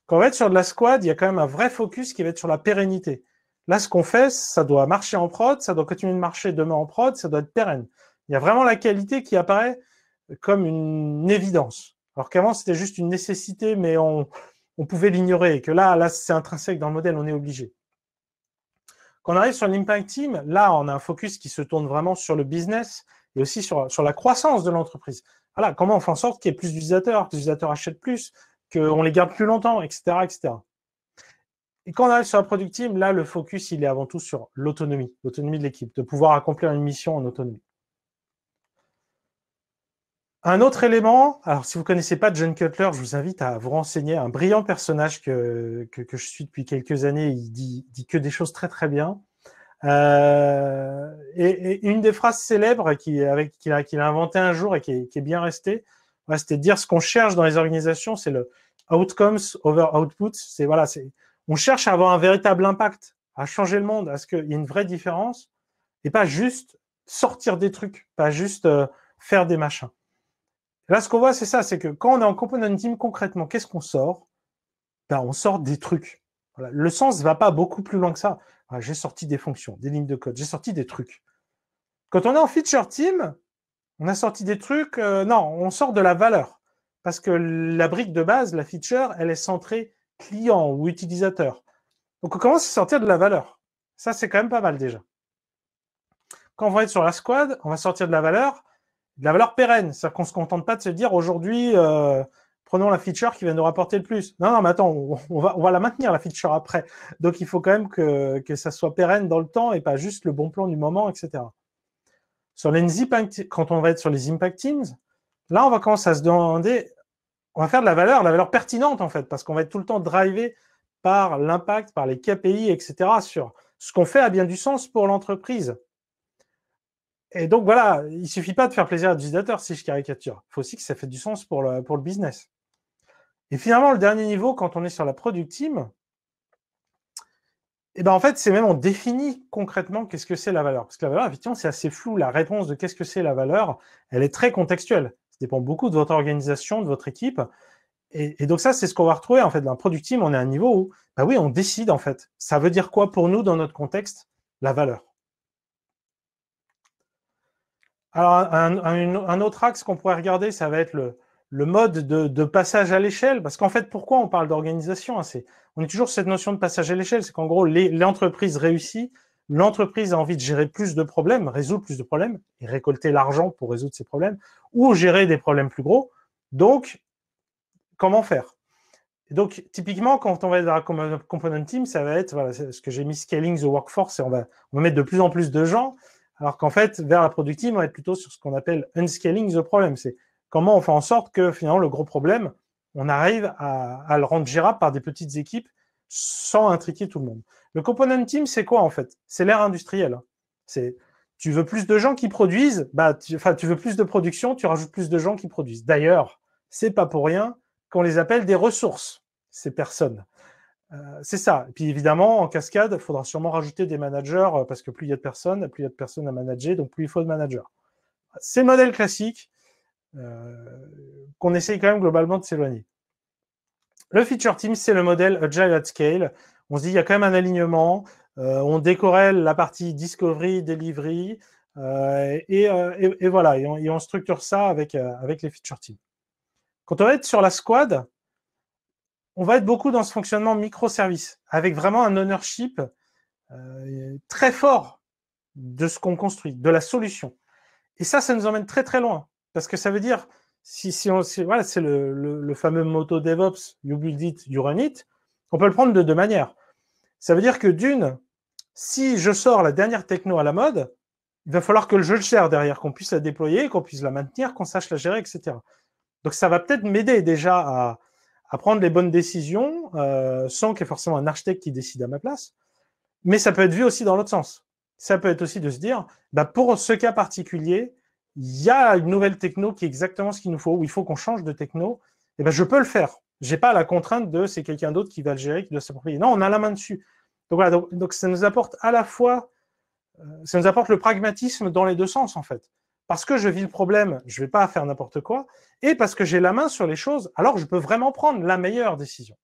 Quand on va être sur de la squad, il y a quand même un vrai focus qui va être sur la pérennité. Là, ce qu'on fait, ça doit marcher en prod, ça doit continuer de marcher demain en prod, ça doit être pérenne. Il y a vraiment la qualité qui apparaît comme une évidence. Alors qu'avant, c'était juste une nécessité, mais on pouvait l'ignorer. Et que là, c'est intrinsèque dans le modèle, on est obligé. Quand on arrive sur l'Impact Team, là, on a un focus qui se tourne vraiment sur le business et aussi sur la croissance de l'entreprise. Voilà, comment on fait en sorte qu'il y ait plus d'utilisateurs, que les utilisateurs achètent plus, qu'on les garde plus longtemps, etc., etc. Et quand on arrive sur la product team, là, le focus, il est avant tout sur l'autonomie de l'équipe, de pouvoir accomplir une mission en autonomie. Un autre élément, alors si vous ne connaissez pas John Cutler, je vous invite à vous renseigner, un brillant personnage que je suis depuis quelques années, il dit que des choses très très bien. Et une des phrases célèbres qu'il a inventé un jour et qui est bien restée, c'était de dire ce qu'on cherche dans les organisations, c'est le outcomes over outputs. On cherche à avoir un véritable impact, à changer le monde, à ce qu'il y ait une vraie différence et pas juste sortir des trucs, pas juste faire des machins. Là, ce qu'on voit, c'est ça, c'est que quand on est en component team, concrètement, qu'est-ce qu'on sort? On sort des trucs. Voilà. Le sens ne va pas beaucoup plus loin que ça. J'ai sorti des fonctions, des lignes de code, j'ai sorti des trucs. Quand on est en feature team, on a sorti des trucs, non, on sort de la valeur. Parce que la brique de base, la feature, elle est centrée client ou utilisateur. Donc on commence à sortir de la valeur. Ça, c'est quand même pas mal déjà. Quand on va être sur la squad, on va sortir de la valeur. de la valeur pérenne. C'est-à-dire qu'on ne se contente pas de se dire aujourd'hui, prenons la feature qui va nous rapporter le plus. Non, non, mais attends, on va la maintenir, la feature, après. Donc, il faut quand même que ça soit pérenne dans le temps et pas juste le bon plan du moment, etc. Sur les impact, quand on va être sur les impact teams, là, on va commencer à se demander, on va faire de la valeur pertinente, en fait, parce qu'on va être tout le temps drivé par l'impact, par les KPI, etc., sur ce qu'on fait a bien du sens pour l'entreprise. Et donc, voilà, il ne suffit pas de faire plaisir à l'utilisateur, si je caricature. Il faut aussi que ça fait du sens pour le business. Et finalement, le dernier niveau, quand on est sur la product team, et ben en fait, c'est même on définit concrètement qu'est-ce que c'est la valeur. Parce que la valeur, effectivement, c'est assez flou. La réponse de qu'est-ce que c'est la valeur, elle est très contextuelle. Ça dépend beaucoup de votre organisation, de votre équipe. Et donc ça, c'est ce qu'on va retrouver en fait dans un product team. On est à un niveau où, bah oui, on décide en fait. Ça veut dire quoi pour nous dans notre contexte, la valeur. Alors un autre axe qu'on pourrait regarder, ça va être le mode de passage à l'échelle. Parce qu'en fait, pourquoi on parle d'organisation, hein, on est toujours sur cette notion de passage à l'échelle. C'est qu'en gros, l'entreprise réussit, l'entreprise a envie de gérer plus de problèmes, résoudre plus de problèmes et récolter l'argent pour résoudre ces problèmes ou gérer des problèmes plus gros. Donc, comment faire? Et donc, typiquement, quand on va être dans la component team, ça va être, voilà, ce que j'ai mis scaling the workforce, et on va mettre de plus en plus de gens, alors qu'en fait, vers la product team, on va être plutôt sur ce qu'on appelle unscaling the problem. C'est comment on fait en sorte que finalement, le gros problème, on arrive à le rendre gérable par des petites équipes sans intriquer tout le monde. Le component team, c'est quoi en fait? C'est l'ère industrielle. C'est tu veux plus de gens qui produisent, tu veux plus de production, tu rajoutes plus de gens qui produisent. D'ailleurs, c'est pas pour rien qu'on les appelle des ressources, ces personnes. C'est ça. Et puis évidemment, en cascade, il faudra sûrement rajouter des managers, parce que plus il y a de personnes à manager, donc plus il faut de managers. C'est le modèle classique qu'on essaye quand même globalement de s'éloigner. Le feature team, c'est le modèle Agile at Scale. On se dit, il y a quand même un alignement, on décorrèle la partie discovery, delivery, et voilà, et on structure ça avec les feature teams. Quand on va être sur la squad, on va être beaucoup dans ce fonctionnement microservice, avec vraiment un ownership très fort de ce qu'on construit, de la solution. Et ça nous emmène très très loin, parce que ça veut dire, voilà, c'est le fameux motto DevOps, you build it, you run it, on peut le prendre de deux manières. Ça veut dire que d'une, si je sors la dernière techno à la mode, il va falloir que je le gère derrière, qu'on puisse la déployer, qu'on puisse la maintenir, qu'on sache la gérer, etc. Donc ça va peut-être m'aider déjà à prendre les bonnes décisions, sans qu'il y ait forcément un architecte qui décide à ma place. Mais ça peut être vu aussi dans l'autre sens. Ça peut être aussi de se dire, pour ce cas particulier, il y a une nouvelle techno qui est exactement ce qu'il nous faut, où il faut qu'on change de techno, et je peux le faire. Je n'ai pas la contrainte de c'est quelqu'un d'autre qui va le gérer, qui doit s'approprier. Non, on a la main dessus. Donc voilà, donc ça nous apporte à la fois, ça nous apporte le pragmatisme dans les deux sens, en fait. Parce que je vis le problème, je ne vais pas faire n'importe quoi, et parce que j'ai la main sur les choses, alors je peux vraiment prendre la meilleure décision.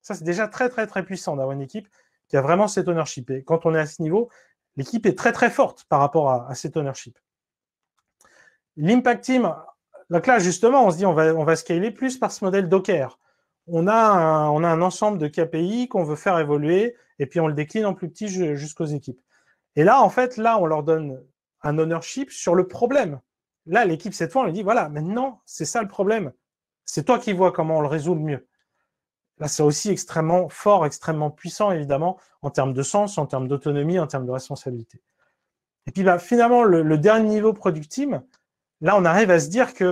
Ça, c'est déjà très, très, très puissant d'avoir une équipe qui a vraiment cet ownership. Et quand on est à ce niveau, l'équipe est très, très forte par rapport à cet ownership. L'impact team, donc là, justement, on se dit on va scaler plus par ce modèle Docker. On a un ensemble de KPI qu'on veut faire évoluer, et puis on le décline en plus petit jusqu'aux équipes. Et là, en fait, on leur donne un ownership sur le problème. Là, l'équipe, cette fois, on lui dit, voilà, maintenant, c'est ça le problème. C'est toi qui vois comment on le résout le mieux. Là, c'est aussi extrêmement fort, extrêmement puissant, évidemment, en termes de sens, en termes d'autonomie, en termes de responsabilité. Et puis, finalement, le dernier niveau product team, là, on arrive à se dire que,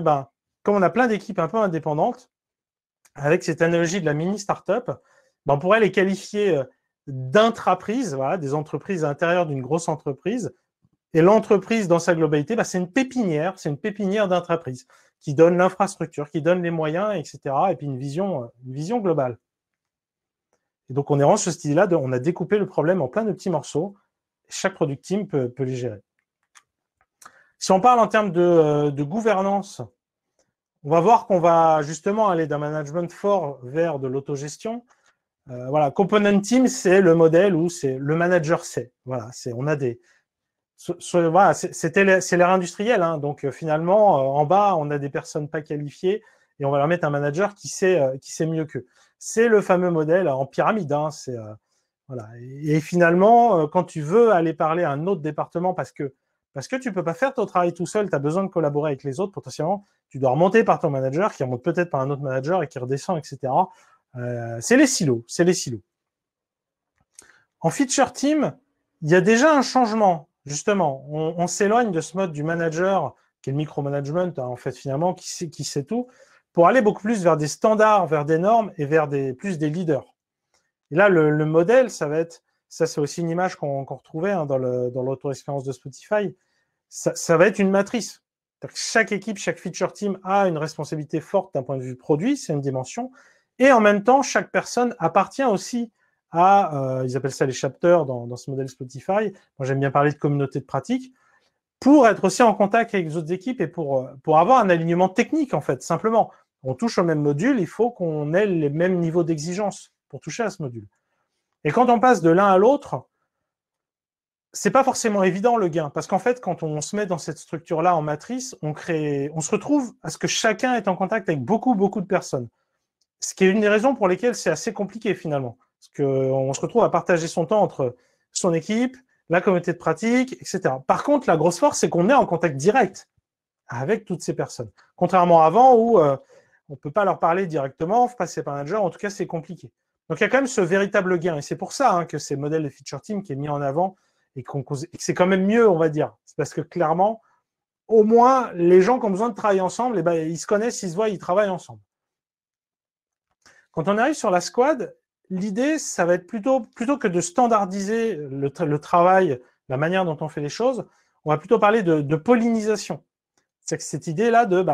comme on a plein d'équipes un peu indépendantes, avec cette analogie de la mini startup, on pourrait les qualifier d'intraprises, voilà, des entreprises à l'intérieur d'une grosse entreprise. Et l'entreprise, dans sa globalité, c'est une pépinière d'entreprise qui donne l'infrastructure, qui donne les moyens, etc. Et puis une vision globale. Et donc, on est vraiment sur cette idée-là, on a découpé le problème en plein de petits morceaux. Et chaque product team peut les gérer. Si on parle en termes de gouvernance, on va voir qu'on va justement aller d'un management fort vers de l'autogestion. Voilà, component team, c'est le modèle où c'est le manager sait. Voilà, on a des... Voilà, c'est l'ère industrielle, hein, donc finalement, en bas, on a des personnes pas qualifiées et on va leur mettre un manager qui sait mieux qu'eux. C'est le fameux modèle en pyramide. Hein, voilà. Et finalement, quand tu veux aller parler à un autre département parce que parce que tu peux pas faire ton travail tout seul, tu as besoin de collaborer avec les autres, potentiellement, tu dois remonter par ton manager, qui remonte peut-être par un autre manager et qui redescend, etc. C'est les silos, c'est les silos. En feature team, il y a déjà un changement, justement. On s'éloigne de ce mode du manager, qui est le micromanagement, hein, en fait, finalement, qui sait tout, pour aller beaucoup plus vers des standards, vers des normes et vers plus des leaders. Et là, le modèle, ça va être, ça c'est aussi une image qu'on retrouvait hein, dans l'auto-expérience de Spotify, ça va être une matrice. Chaque équipe, chaque feature team a une responsabilité forte d'un point de vue produit, c'est une dimension, et en même temps, chaque personne appartient aussi à, ils appellent ça les chapters dans ce modèle Spotify, moi j'aime bien parler de communauté de pratique, pour être aussi en contact avec les autres équipes et pour avoir un alignement technique en fait, simplement. On touche au même module, il faut qu'on ait les mêmes niveaux d'exigence pour toucher à ce module. Et quand on passe de l'un à l'autre, c'est pas forcément évident le gain, parce qu'en fait, quand on se met dans cette structure-là en matrice, on se retrouve à ce que chacun est en contact avec beaucoup de personnes. Ce qui est une des raisons pour lesquelles c'est assez compliqué finalement, parce qu'on se retrouve à partager son temps entre son équipe, la communauté de pratique, etc. Par contre, la grosse force, c'est qu'on est en contact direct avec toutes ces personnes, contrairement à avant où on peut pas leur parler directement, passer par un manager, en tout cas c'est compliqué. Donc il y a quand même ce véritable gain, et c'est pour ça hein, que c'est le modèle de feature team qui est mis en avant et que c'est quand même mieux, on va dire. C'est parce que clairement, au moins, les gens qui ont besoin de travailler ensemble, eh ben, ils se connaissent, ils se voient, ils travaillent ensemble. Quand on arrive sur la squad, l'idée, ça va être plutôt que de standardiser le travail, la manière dont on fait les choses, on va plutôt parler de pollinisation. C'est cette idée-là de,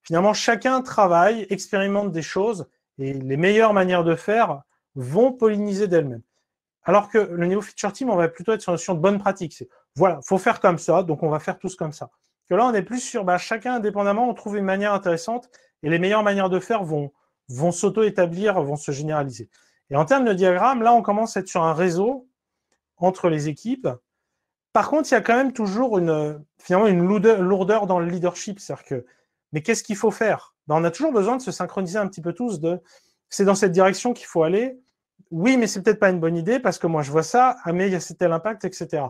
finalement, chacun travaille, expérimente des choses, et les meilleures manières de faire vont polliniser d'elles-mêmes. Alors que le niveau feature team, on va plutôt être sur une notion de bonne pratique. C'est, voilà, faut faire comme ça, donc on va faire tous comme ça. Que là, on est plus sur, chacun indépendamment, on trouve une manière intéressante, et les meilleures manières de faire vont s'auto-établir, vont se généraliser. Et en termes de diagramme, là, on commence à être sur un réseau entre les équipes. Par contre, il y a quand même toujours finalement une lourdeur dans le leadership. C'est-à-dire que, mais qu'est-ce qu'il faut faire? On a toujours besoin de se synchroniser un petit peu tous. C'est dans cette direction qu'il faut aller. Oui, mais c'est peut-être pas une bonne idée parce que moi je vois ça. Ah, mais il y a tel impact, etc.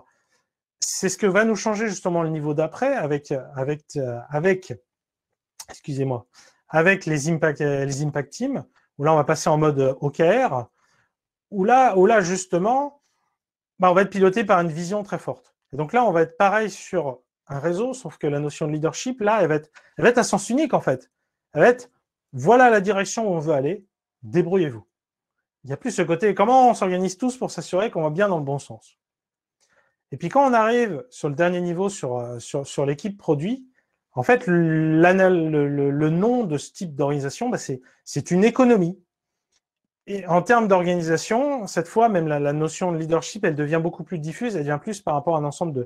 C'est ce que va nous changer justement le niveau d'après avec excusez-moi, avec les impact teams, où là on va passer en mode OKR, où là justement, on va être piloté par une vision très forte. Et donc là, on va être pareil sur un réseau, sauf que la notion de leadership, là, elle va être à sens unique en fait. Elle va être, voilà la direction où on veut aller, débrouillez-vous. Il n'y a plus ce côté, comment on s'organise tous pour s'assurer qu'on va bien dans le bon sens. Et puis quand on arrive sur le dernier niveau, sur l'équipe produit, en fait, le nom de ce type d'organisation, c'est une économie. Et en termes d'organisation, cette fois, même la notion de leadership, elle devient beaucoup plus diffuse, elle devient plus par rapport à un ensemble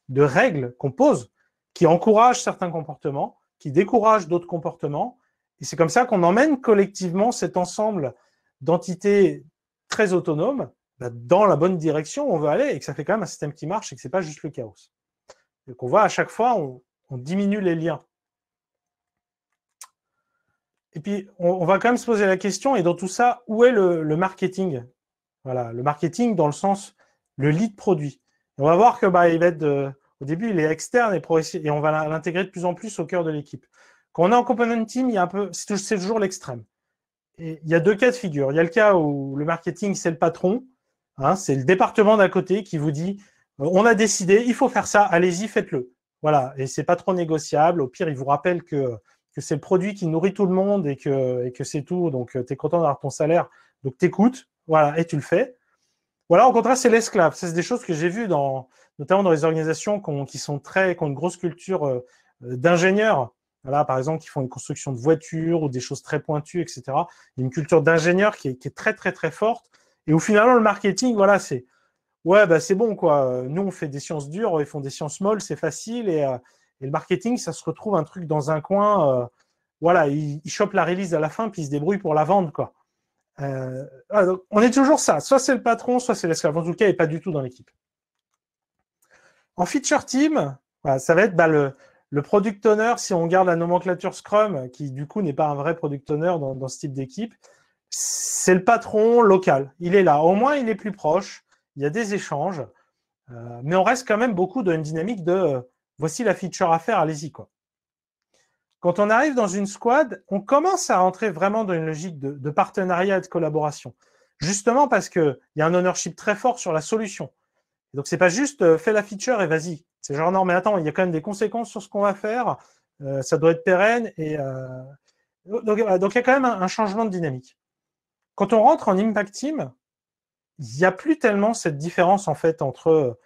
de règles qu'on pose, qui encouragent certains comportements, qui découragent d'autres comportements. Et c'est comme ça qu'on emmène collectivement cet ensemble d'entités très autonomes dans la bonne direction où on veut aller, et que ça fait quand même un système qui marche et que ce n'est pas juste le chaos. Donc on voit à chaque fois, on diminue les liens. Et puis, on va quand même se poser la question, et dans tout ça, où est le marketing? Voilà, le marketing dans le sens, le lead produit. Et on va voir que il va être au début, il est externe et on va l'intégrer de plus en plus au cœur de l'équipe. Quand on est en component team, il y a c'est toujours l'extrême. Et il y a deux cas de figure. Il y a le cas où le marketing, c'est le patron, hein, c'est le département d'à côté qui vous dit, on a décidé, il faut faire ça, allez-y, faites-le. Voilà, et c'est pas trop négociable. Au pire, il vous rappelle que c'est le produit qui nourrit tout le monde et que c'est tout. Donc, tu es content d'avoir ton salaire. Donc, t'écoutes, voilà, et tu le fais. Voilà, au contraire, c'est l'esclave. Ça, c'est des choses que j'ai vues notamment dans les organisations qui ont une grosse culture d'ingénieurs. Voilà, par exemple, qui font une construction de voitures ou des choses très pointues, etc. Il y a une culture d'ingénieurs qui est très, très, très forte. Et où finalement, le marketing, voilà, c'est c'est bon, quoi. Nous, on fait des sciences dures, ils font des sciences molles, c'est facile. Et le marketing, ça se retrouve un truc dans un coin. Voilà, il chope la release à la fin, puis il se débrouille pour la vendre, quoi. Donc, on est toujours ça. Soit c'est le patron, soit c'est l'esclave. En tout cas, il n'est pas du tout dans l'équipe. En feature team, ça va être le product owner, si on garde la nomenclature Scrum, qui du coup n'est pas un vrai product owner dans ce type d'équipe, c'est le patron local. Il est là. Au moins, il est plus proche. Il y a des échanges. Mais on reste quand même beaucoup dans une dynamique de voici la feature à faire, allez-y, quoi. Quand on arrive dans une squad, on commence à rentrer vraiment dans une logique de partenariat et de collaboration. Justement parce qu'il y a un ownership très fort sur la solution. Et donc, c'est pas juste fais la feature et vas-y. C'est genre, non, mais attends, il y a quand même des conséquences sur ce qu'on va faire. Ça doit être pérenne. Et, donc, il y a quand même un changement de dynamique. Quand on rentre en impact team, il n'y a plus tellement cette différence en fait entre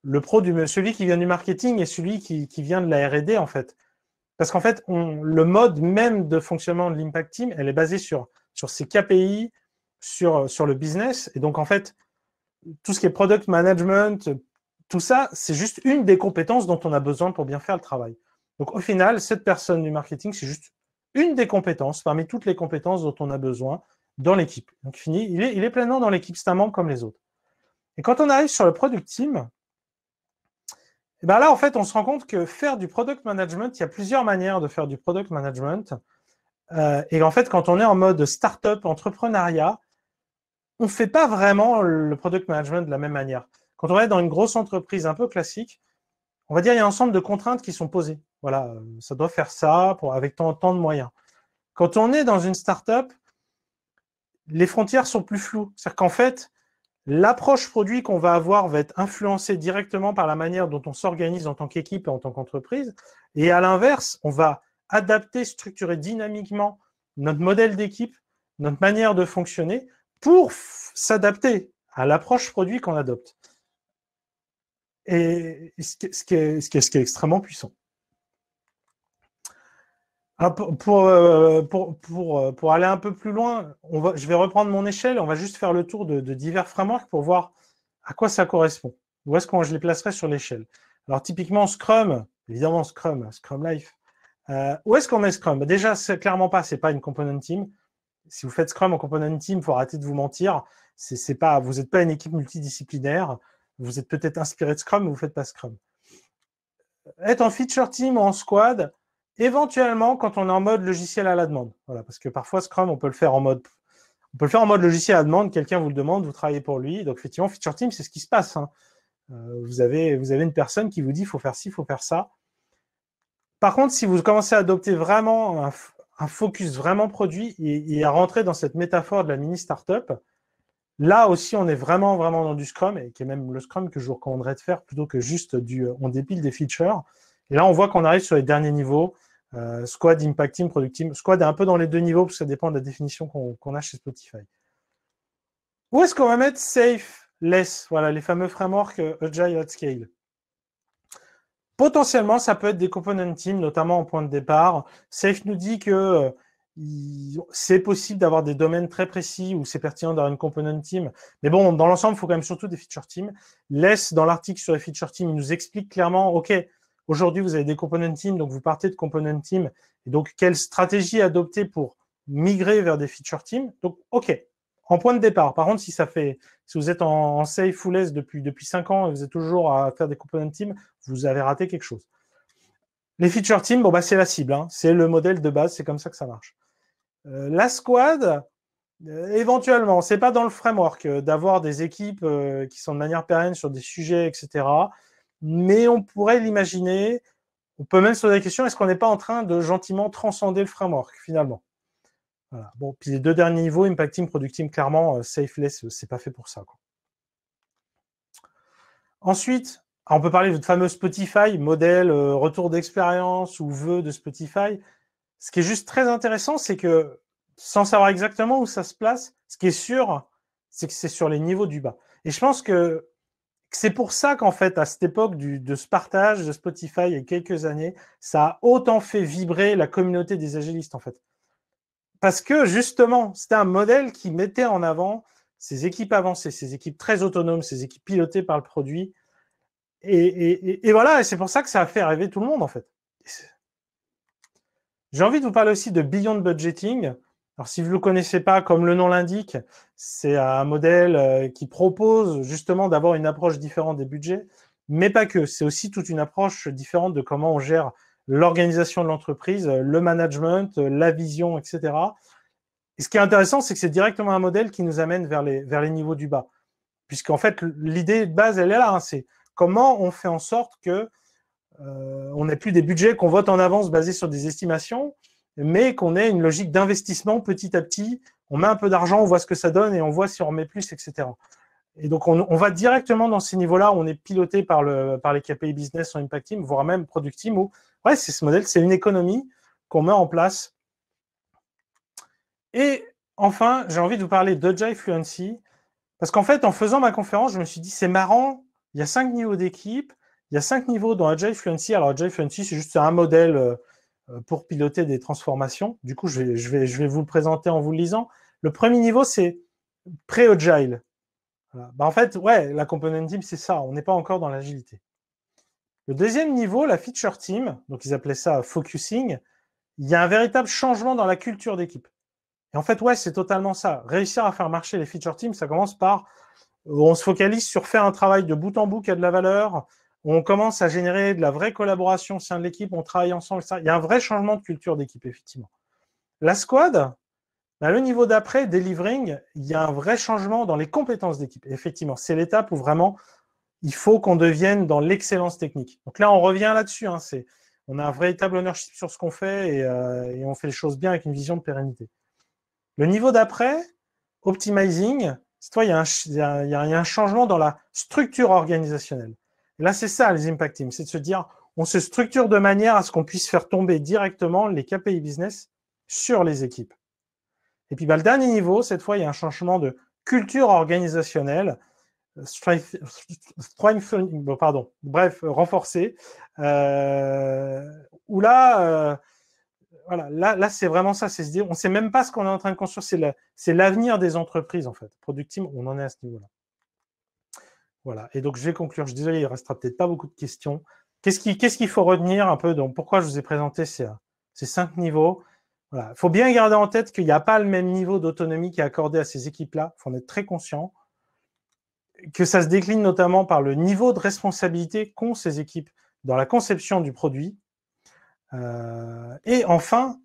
le pro, celui qui vient du marketing et celui qui vient de la R&D en fait. Parce qu'en fait, le mode même de fonctionnement de l'impact team, elle est basée sur ses KPI, sur le business. Et donc, en fait, tout ce qui est product management, tout ça, c'est juste une des compétences dont on a besoin pour bien faire le travail. Donc, au final, cette personne du marketing, c'est juste une des compétences parmi toutes les compétences dont on a besoin dans l'équipe. Donc, fini, il est pleinement dans l'équipe, c'est un membre comme les autres. Et quand on arrive sur le product team, et ben là, en fait, on se rend compte que faire du product management, il y a plusieurs manières de faire du product management. Et en fait, quand on est en mode startup, entrepreneuriat, on ne fait pas vraiment le product management de la même manière. Quand on est dans une grosse entreprise un peu classique, on va dire qu'il y a un ensemble de contraintes qui sont posées. Voilà, ça doit faire ça avec tant de moyens. Quand on est dans une startup, les frontières sont plus floues. C'est-à-dire qu'en fait, l'approche produit qu'on va avoir va être influencée directement par la manière dont on s'organise en tant qu'équipe et en tant qu'entreprise. Et à l'inverse, on va adapter, structurer dynamiquement notre modèle d'équipe, notre manière de fonctionner pour s'adapter à l'approche produit qu'on adopte. Et ce qui est extrêmement puissant. Pour aller un peu plus loin, je vais reprendre mon échelle, on va juste faire le tour de divers frameworks pour voir à quoi ça correspond. Où est-ce que je les placerai sur l'échelle? Alors typiquement Scrum, évidemment Scrum Life. Où est-ce qu'on met Scrum? Déjà, c'est clairement pas, c'est pas une component team. Si vous faites Scrum en component team, il faut arrêter de vous mentir. Vous n'êtes pas une équipe multidisciplinaire. Vous êtes peut-être inspiré de Scrum, mais vous ne faites pas Scrum. Être en feature team ou en squad, éventuellement quand on est en mode logiciel à la demande. Voilà, parce que parfois Scrum, on peut le faire en mode logiciel à la demande, quelqu'un vous le demande, vous travaillez pour lui. Donc effectivement, feature team, c'est ce qui se passe. Hein. Vous avez une personne qui vous dit il faut faire ci, il faut faire ça. Par contre, si vous commencez à adopter vraiment un focus vraiment produit et à rentrer dans cette métaphore de la mini startup, là aussi, on est vraiment dans du Scrum, et qui est même le Scrum que je vous recommanderais de faire plutôt que juste on dépile des features. Et là, on voit qu'on arrive sur les derniers niveaux, Squad, Impact Team, Product Team. Squad est un peu dans les deux niveaux, parce que ça dépend de la définition qu'on a chez Spotify. Où est-ce qu'on va mettre Safe, Less, voilà, les fameux frameworks Agile at Scale? Potentiellement, ça peut être des component teams, notamment en point de départ. Safe nous dit que c'est possible d'avoir des domaines très précis où c'est pertinent d'avoir une component team. Mais bon, dans l'ensemble, il faut quand même surtout des feature teams. Less, dans l'article sur les feature teams, il nous explique clairement, OK, aujourd'hui, vous avez des component teams, donc vous partez de component team. Et donc, quelle stratégie adopter pour migrer vers des feature teams? Donc, OK, en point de départ. Par contre, si vous êtes en safe ou less depuis 5 ans et vous êtes toujours à faire des component teams, vous avez raté quelque chose. Les feature teams, bon, bah, c'est la cible, hein. C'est le modèle de base, c'est comme ça que ça marche. La squad, éventuellement, c'est pas dans le framework d'avoir des équipes qui sont de manière pérenne sur des sujets, etc. Mais on pourrait l'imaginer. On peut même se poser la question, est-ce qu'on n'est pas en train de gentiment transcender le framework, finalement? Voilà. Bon, puis les deux derniers niveaux, Impact Team, Product Team, clairement, Safeless, c'est pas fait pour ça, quoi. Ensuite, on peut parler de fameux Spotify, modèle, retour d'expérience ou vœu de Spotify. Ce qui est juste très intéressant, c'est que, sans savoir exactement où ça se place, ce qui est sûr, c'est que c'est sur les niveaux du bas. Et je pense que c'est pour ça qu'en fait, à cette époque de ce partage de Spotify il y a quelques années, ça a autant fait vibrer la communauté des agilistes, en fait. Parce que, justement, c'était un modèle qui mettait en avant ces équipes avancées, ces équipes très autonomes, ces équipes pilotées par le produit. Et voilà, et c'est pour ça que ça a fait rêver tout le monde, en fait. J'ai envie de vous parler aussi de Beyond Budgeting. Alors, si vous ne le connaissez pas, comme le nom l'indique, c'est un modèle qui propose justement d'avoir une approche différente des budgets, mais pas que. C'est aussi toute une approche différente de comment on gère l'organisation de l'entreprise, le management, la vision, etc. Et ce qui est intéressant, c'est que c'est directement un modèle qui nous amène vers les niveaux du bas. Puisqu'en fait, l'idée de base, elle est là. Hein, c'est comment on fait en sorte que on n'est plus des budgets qu'on vote en avance basés sur des estimations, mais qu'on ait une logique d'investissement petit à petit. On met un peu d'argent, on voit ce que ça donne et on voit si on remet plus, etc. Et donc, on va directement dans ces niveaux-là où on est piloté par les KPI business en impact team, voire même product team, où ouais, c'est ce modèle, c'est une économie qu'on met en place. Et enfin, j'ai envie de vous parler d'Agile Fluency, parce qu'en fait, en faisant ma conférence, je me suis dit, c'est marrant, il y a 5 niveaux d'équipe, il y a 5 niveaux dans Agile Fluency. Alors, Agile Fluency, c'est juste un modèle pour piloter des transformations. Du coup, je vais vous le présenter en vous le lisant. Le premier niveau, c'est pré-Agile. Voilà. En fait, ouais, la component team, c'est ça. On n'est pas encore dans l'agilité. Le deuxième niveau, la feature team, donc ils appelaient ça focusing, il y a un véritable changement dans la culture d'équipe. Et en fait, ouais, c'est totalement ça. Réussir à faire marcher les feature teams, ça commence par on se focalise sur faire un travail de bout en bout qui a de la valeur, on commence à générer de la vraie collaboration au sein de l'équipe, on travaille ensemble, etc. Il y a un vrai changement de culture d'équipe, effectivement. La squad, le niveau d'après, delivering, il y a un vrai changement dans les compétences d'équipe. Effectivement, c'est l'étape où vraiment il faut qu'on devienne dans l'excellence technique. Donc là, on revient là-dessus. On a un véritable ownership sur ce qu'on fait et on fait les choses bien avec une vision de pérennité. Le niveau d'après, optimizing, cette fois, il y a un changement dans la structure organisationnelle. Et là, c'est ça, les impact teams, c'est de se dire, on se structure de manière à ce qu'on puisse faire tomber directement les KPI business sur les équipes. Et puis, le dernier niveau, cette fois, il y a un changement de culture organisationnelle, renforcé, où là, voilà, là c'est vraiment ça, c'est se dire, on ne sait même pas ce qu'on est en train de construire, c'est l'avenir des entreprises, en fait. Product Team, on en est à ce niveau-là. Voilà, et donc je vais conclure. Je suis désolé, il ne restera peut-être pas beaucoup de questions. Qu'est-ce qu'il faut retenir un peu? Donc, pourquoi je vous ai présenté ces 5 niveaux? Voilà. Il faut bien garder en tête qu'il n'y a pas le même niveau d'autonomie qui est accordé à ces équipes-là. Il faut en être très conscient. Que ça se décline notamment par le niveau de responsabilité qu'ont ces équipes dans la conception du produit. Et enfin,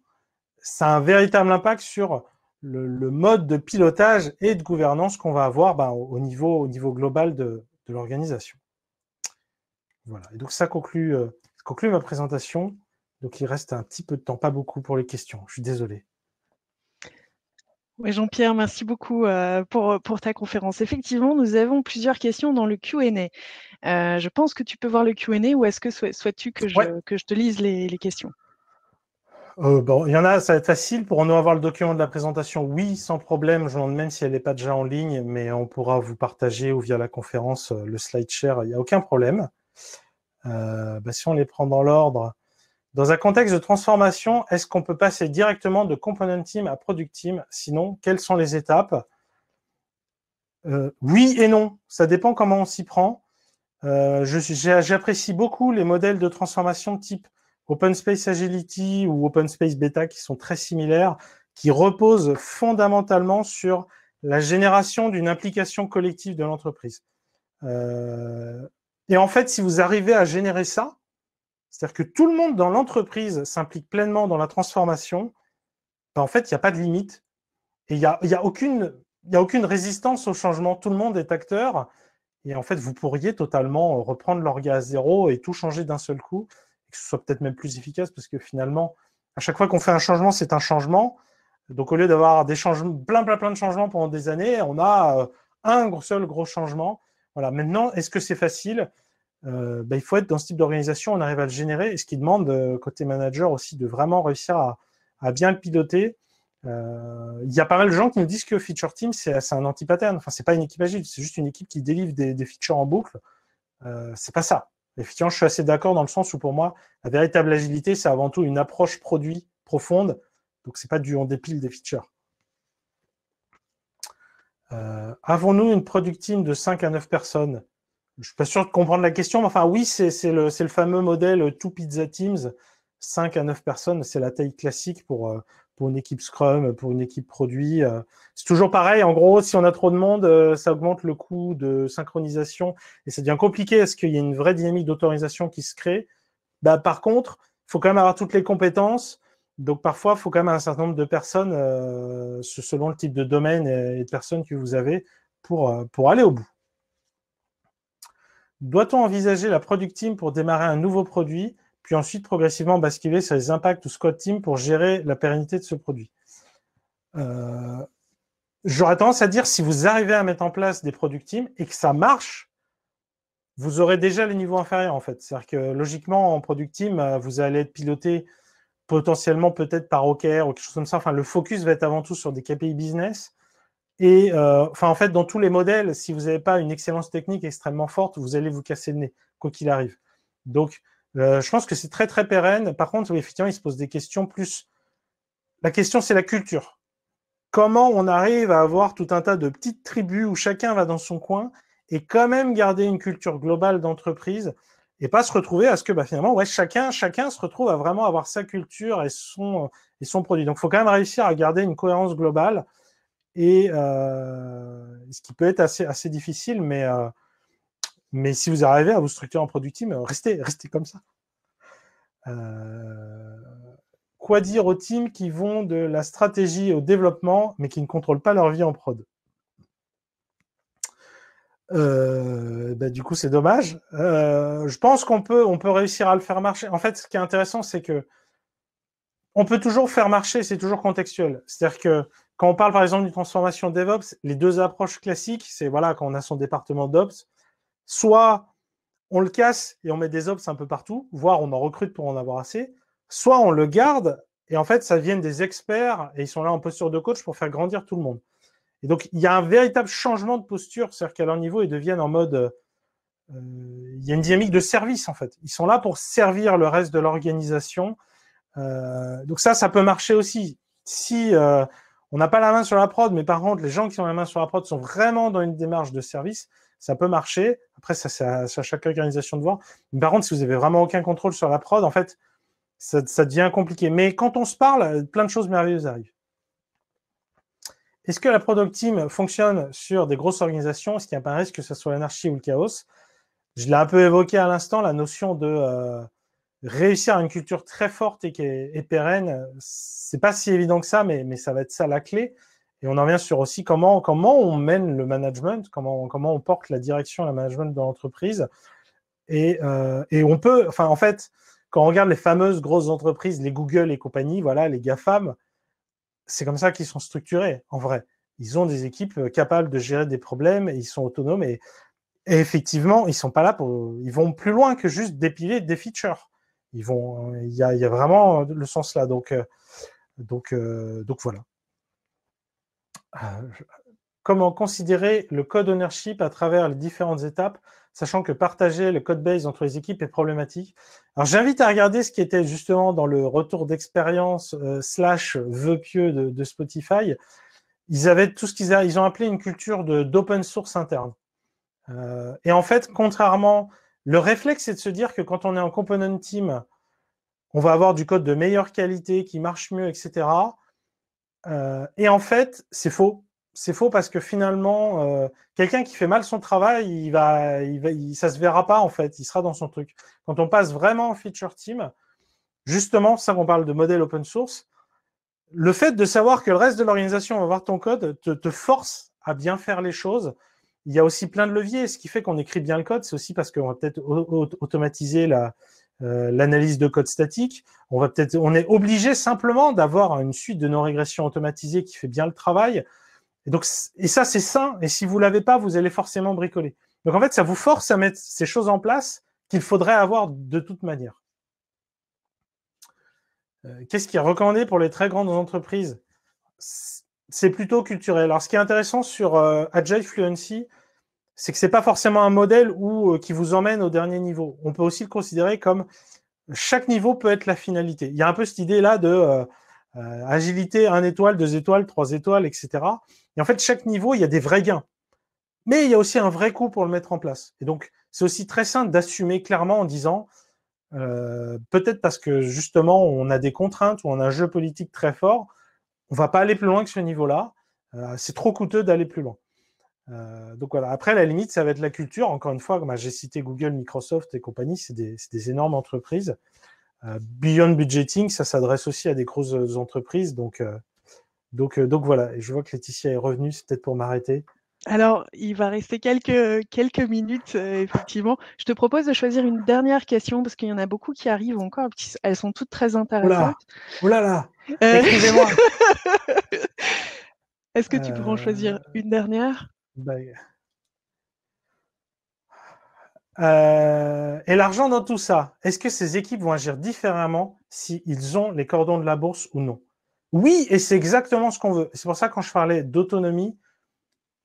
ça a un véritable impact sur le mode de pilotage et de gouvernance qu'on va avoir au niveau global de l'organisation. Voilà. Et donc, ça conclut ma présentation. Donc, il reste un petit peu de temps, pas beaucoup pour les questions. Je suis désolé. Oui, Jean-Pierre, merci beaucoup pour ta conférence. Effectivement, nous avons plusieurs questions dans le Q&A. Je pense que tu peux voir le Q&A ou est-ce que souhaites-tu que je te lise les questions? Il y en a, ça va être facile. Pour nous avoir le document de la présentation, oui, sans problème. Je me demande même si elle n'est pas déjà en ligne, mais on pourra vous partager ou via la conférence le slide share, il n'y a aucun problème. Si on les prend dans l'ordre, dans un contexte de transformation, est-ce qu'on peut passer directement de component team à product team? Sinon, quelles sont les étapes? Oui et non, ça dépend comment on s'y prend. J'apprécie beaucoup les modèles de transformation type Open Space Agility ou Open Space Beta qui sont très similaires, qui reposent fondamentalement sur la génération d'une implication collective de l'entreprise. Et en fait, si vous arrivez à générer ça, c'est-à-dire que tout le monde dans l'entreprise s'implique pleinement dans la transformation, en fait, il n'y a pas de limite. Et il n'y a aucune résistance au changement. Tout le monde est acteur. Et en fait, vous pourriez totalement reprendre l'orga à zéro et tout changer d'un seul coup, et que ce soit peut-être même plus efficace, parce que finalement, à chaque fois qu'on fait un changement, c'est un changement. Donc, au lieu d'avoir des changements, plein de changements pendant des années, on a un seul gros changement. Voilà. Maintenant, est-ce que c'est facile? Il faut être dans ce type d'organisation, on arrive à le générer, et ce qui demande, côté manager aussi, de vraiment réussir à bien le piloter. Il y a pas mal de gens qui me disent que Feature Team, c'est un anti-pattern. Enfin, c'est pas une équipe agile, c'est juste une équipe qui délivre des features en boucle. C'est pas ça. Effectivement, je suis assez d'accord dans le sens où, pour moi, la véritable agilité, c'est avant tout une approche produit profonde. Donc, c'est pas on dépile des features. Avons-nous une product team de 5 à 9 personnes? Je suis pas sûr de comprendre la question, mais enfin, oui, c'est le fameux modèle Two Pizza Teams. 5 à 9 personnes, c'est la taille classique pour une équipe Scrum, pour une équipe produit. C'est toujours pareil. En gros, si on a trop de monde, ça augmente le coût de synchronisation et ça devient compliqué. Est-ce qu'il y a une vraie dynamique d'autorisation qui se crée? Par contre, il faut quand même avoir toutes les compétences. Donc, parfois, il faut quand même un certain nombre de personnes, selon le type de domaine et de personnes que vous avez, pour aller au bout. Doit-on envisager la Product Team pour démarrer un nouveau produit, puis ensuite progressivement basculer sur les impacts ou Squad Team pour gérer la pérennité de ce produit? J'aurais tendance à dire, si vous arrivez à mettre en place des Product Teams et que ça marche, vous aurez déjà les niveaux inférieurs, en fait. C'est-à-dire que, logiquement, en Product Team, vous allez être piloté potentiellement peut-être par OKR ou quelque chose comme ça. Enfin, le focus va être avant tout sur des KPI business. Et en fait, dans tous les modèles, si vous n'avez pas une excellence technique extrêmement forte, vous allez vous casser le nez, quoi qu'il arrive. Donc, je pense que c'est très, très pérenne. Par contre, oui, effectivement, il se pose des questions plus... La question, c'est la culture. Comment on arrive à avoir tout un tas de petites tribus où chacun va dans son coin et quand même garder une culture globale d'entreprise et pas se retrouver à ce que finalement, ouais, chacun se retrouve à vraiment avoir sa culture et son produit. Donc, il faut quand même réussir à garder une cohérence globale. Et ce qui peut être assez difficile, mais si vous arrivez à vous structurer en product team, restez comme ça. Quoi dire aux teams qui vont de la stratégie au développement, mais qui ne contrôlent pas leur vie en prod? Du coup, c'est dommage. Je pense qu'on peut réussir à le faire marcher. En fait, ce qui est intéressant, c'est que on peut toujours faire marcher, c'est toujours contextuel. C'est-à-dire que quand on parle par exemple d'une transformation DevOps, les deux approches classiques, c'est voilà, quand on a son département d'Ops, soit on le casse et on met des Ops un peu partout, voire on en recrute pour en avoir assez, soit on le garde et en fait, ça deviennent des experts et ils sont là en posture de coach pour faire grandir tout le monde. Et donc, il y a un véritable changement de posture, c'est-à-dire qu'à leur niveau, ils deviennent en mode... il y a une dynamique de service, en fait. Ils sont là pour servir le reste de l'organisation. Donc ça peut marcher aussi. Si on n'a pas la main sur la prod, mais par contre, les gens qui ont la main sur la prod sont vraiment dans une démarche de service, ça peut marcher. Après, ça, c'est à chaque organisation de voir. Mais par contre, si vous n'avez vraiment aucun contrôle sur la prod, en fait, ça devient compliqué. Mais quand on se parle, plein de choses merveilleuses arrivent. Est-ce que la Product Team fonctionne sur des grosses organisations? Est-ce qu'il n'y a pas un risque que ce soit l'anarchie ou le chaos? Je l'ai un peu évoqué à l'instant, la notion de réussir à une culture très forte et qui est pérenne. C'est pas si évident que ça, mais ça va être ça la clé. Et on en revient sur aussi comment on mène le management, comment on porte la direction, le management de l'entreprise. Et on peut, en fait, quand on regarde les fameuses grosses entreprises, les Google et compagnie, voilà, les GAFAM, c'est comme ça qu'ils sont structurés, en vrai. Ils ont des équipes capables de gérer des problèmes et ils sont autonomes. Et effectivement, ils sont pas là ils vont plus loin que juste dépiler des features. Il y a vraiment le sens là. Donc voilà. Comment considérer le code ownership à travers les différentes étapes, sachant que partager le code base entre les équipes est problématique? Alors, j'invite à regarder ce qui était justement dans le retour d'expérience / vœux pieux de Spotify. Ils avaient tout ce ils ont appelé une culture d'open source interne. Et en fait, contrairement, le réflexe, c'est de se dire que quand on est en component team, on va avoir du code de meilleure qualité, qui marche mieux, etc. Et en fait, c'est faux. C'est faux parce que finalement, quelqu'un qui fait mal son travail, ça se verra pas en fait. Il sera dans son truc. Quand on passe vraiment en feature team, justement, c'est ça qu'on parle de modèle open source, le fait de savoir que le reste de l'organisation va voir ton code te force à bien faire les choses. Il y a aussi plein de leviers. Ce qui fait qu'on écrit bien le code, c'est aussi parce qu'on va peut-être automatiser l'analyse de code statique. On est obligé simplement d'avoir une suite de non-régression automatisée qui fait bien le travail. Et ça, c'est sain. Et si vous l'avez pas, vous allez forcément bricoler. Donc en fait, ça vous force à mettre ces choses en place qu'il faudrait avoir de toute manière. Qu'est-ce qui est recommandé pour les très grandes entreprises? C'est plutôt culturel. Alors, ce qui est intéressant sur Agile Fluency, c'est que c'est pas forcément un modèle qui vous emmène au dernier niveau. On peut aussi le considérer comme chaque niveau peut être la finalité. Il y a un peu cette idée-là de agilité 1 étoile, 2 étoiles, 3 étoiles, etc. Et en fait, chaque niveau, il y a des vrais gains. Mais il y a aussi un vrai coût pour le mettre en place. Et donc, c'est aussi très simple d'assumer clairement en disant peut-être parce que justement, on a des contraintes ou on a un jeu politique très fort, on va pas aller plus loin que ce niveau-là. C'est trop coûteux d'aller plus loin. Donc voilà. Après, la limite, ça va être la culture. Encore une fois, j'ai cité Google, Microsoft et compagnie, c'est des énormes entreprises. Beyond budgeting, ça s'adresse aussi à des grosses entreprises. Donc voilà. Et je vois que Laetitia est revenue, c'est peut-être pour m'arrêter. Alors, il va rester quelques minutes, effectivement. Je te propose de choisir une dernière question parce qu'il y en a beaucoup qui arrivent encore. Elles sont toutes très Oh là, intéressantes. oh là là, Euh, écrivez-moi. Est-ce que tu pourras en choisir Euh, une dernière? ben, et l'argent dans tout ça, est-ce que ces équipes vont agir différemment s'ils ont les cordons de la bourse ou non? Oui, et c'est exactement ce qu'on veut. C'est pour ça que quand je parlais d'autonomie,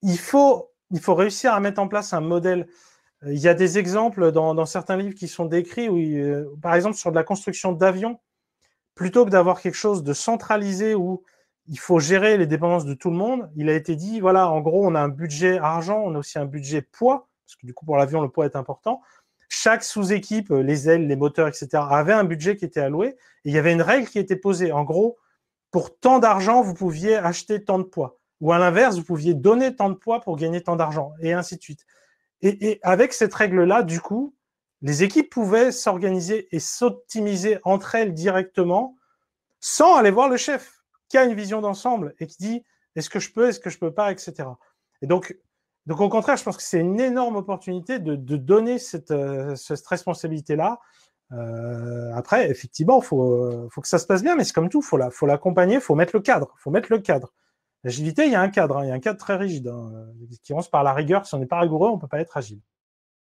il faut réussir à mettre en place un modèle. Il y a des exemples dans certains livres qui sont décrits, où, par exemple, sur de la construction d'avions, plutôt que d'avoir quelque chose de centralisé où il faut gérer les dépendances de tout le monde, il a été dit, voilà, en gros, on a un budget argent, on a aussi un budget poids, parce que du coup, pour l'avion, le poids est important. Chaque sous-équipe, les ailes, les moteurs, etc., avait un budget qui était alloué, et il y avait une règle qui était posée. En gros, pour tant d'argent, vous pouviez acheter tant de poids. Ou à l'inverse, vous pouviez donner tant de poids pour gagner tant d'argent, et ainsi de suite. Et avec cette règle-là, du coup, les équipes pouvaient s'organiser et s'optimiser entre elles directement sans aller voir le chef qui a une vision d'ensemble et qui dit est-ce que je peux, est-ce que je peux pas, etc. Et donc au contraire, je pense que c'est une énorme opportunité de donner cette responsabilité-là. Après, effectivement, faut que ça se passe bien, mais c'est comme tout, faut l'accompagner, faut mettre le cadre, L'agilité, il y a un cadre, il y a un cadre très rigide, qui commence par la rigueur. Si on n'est pas rigoureux, on ne peut pas être agile.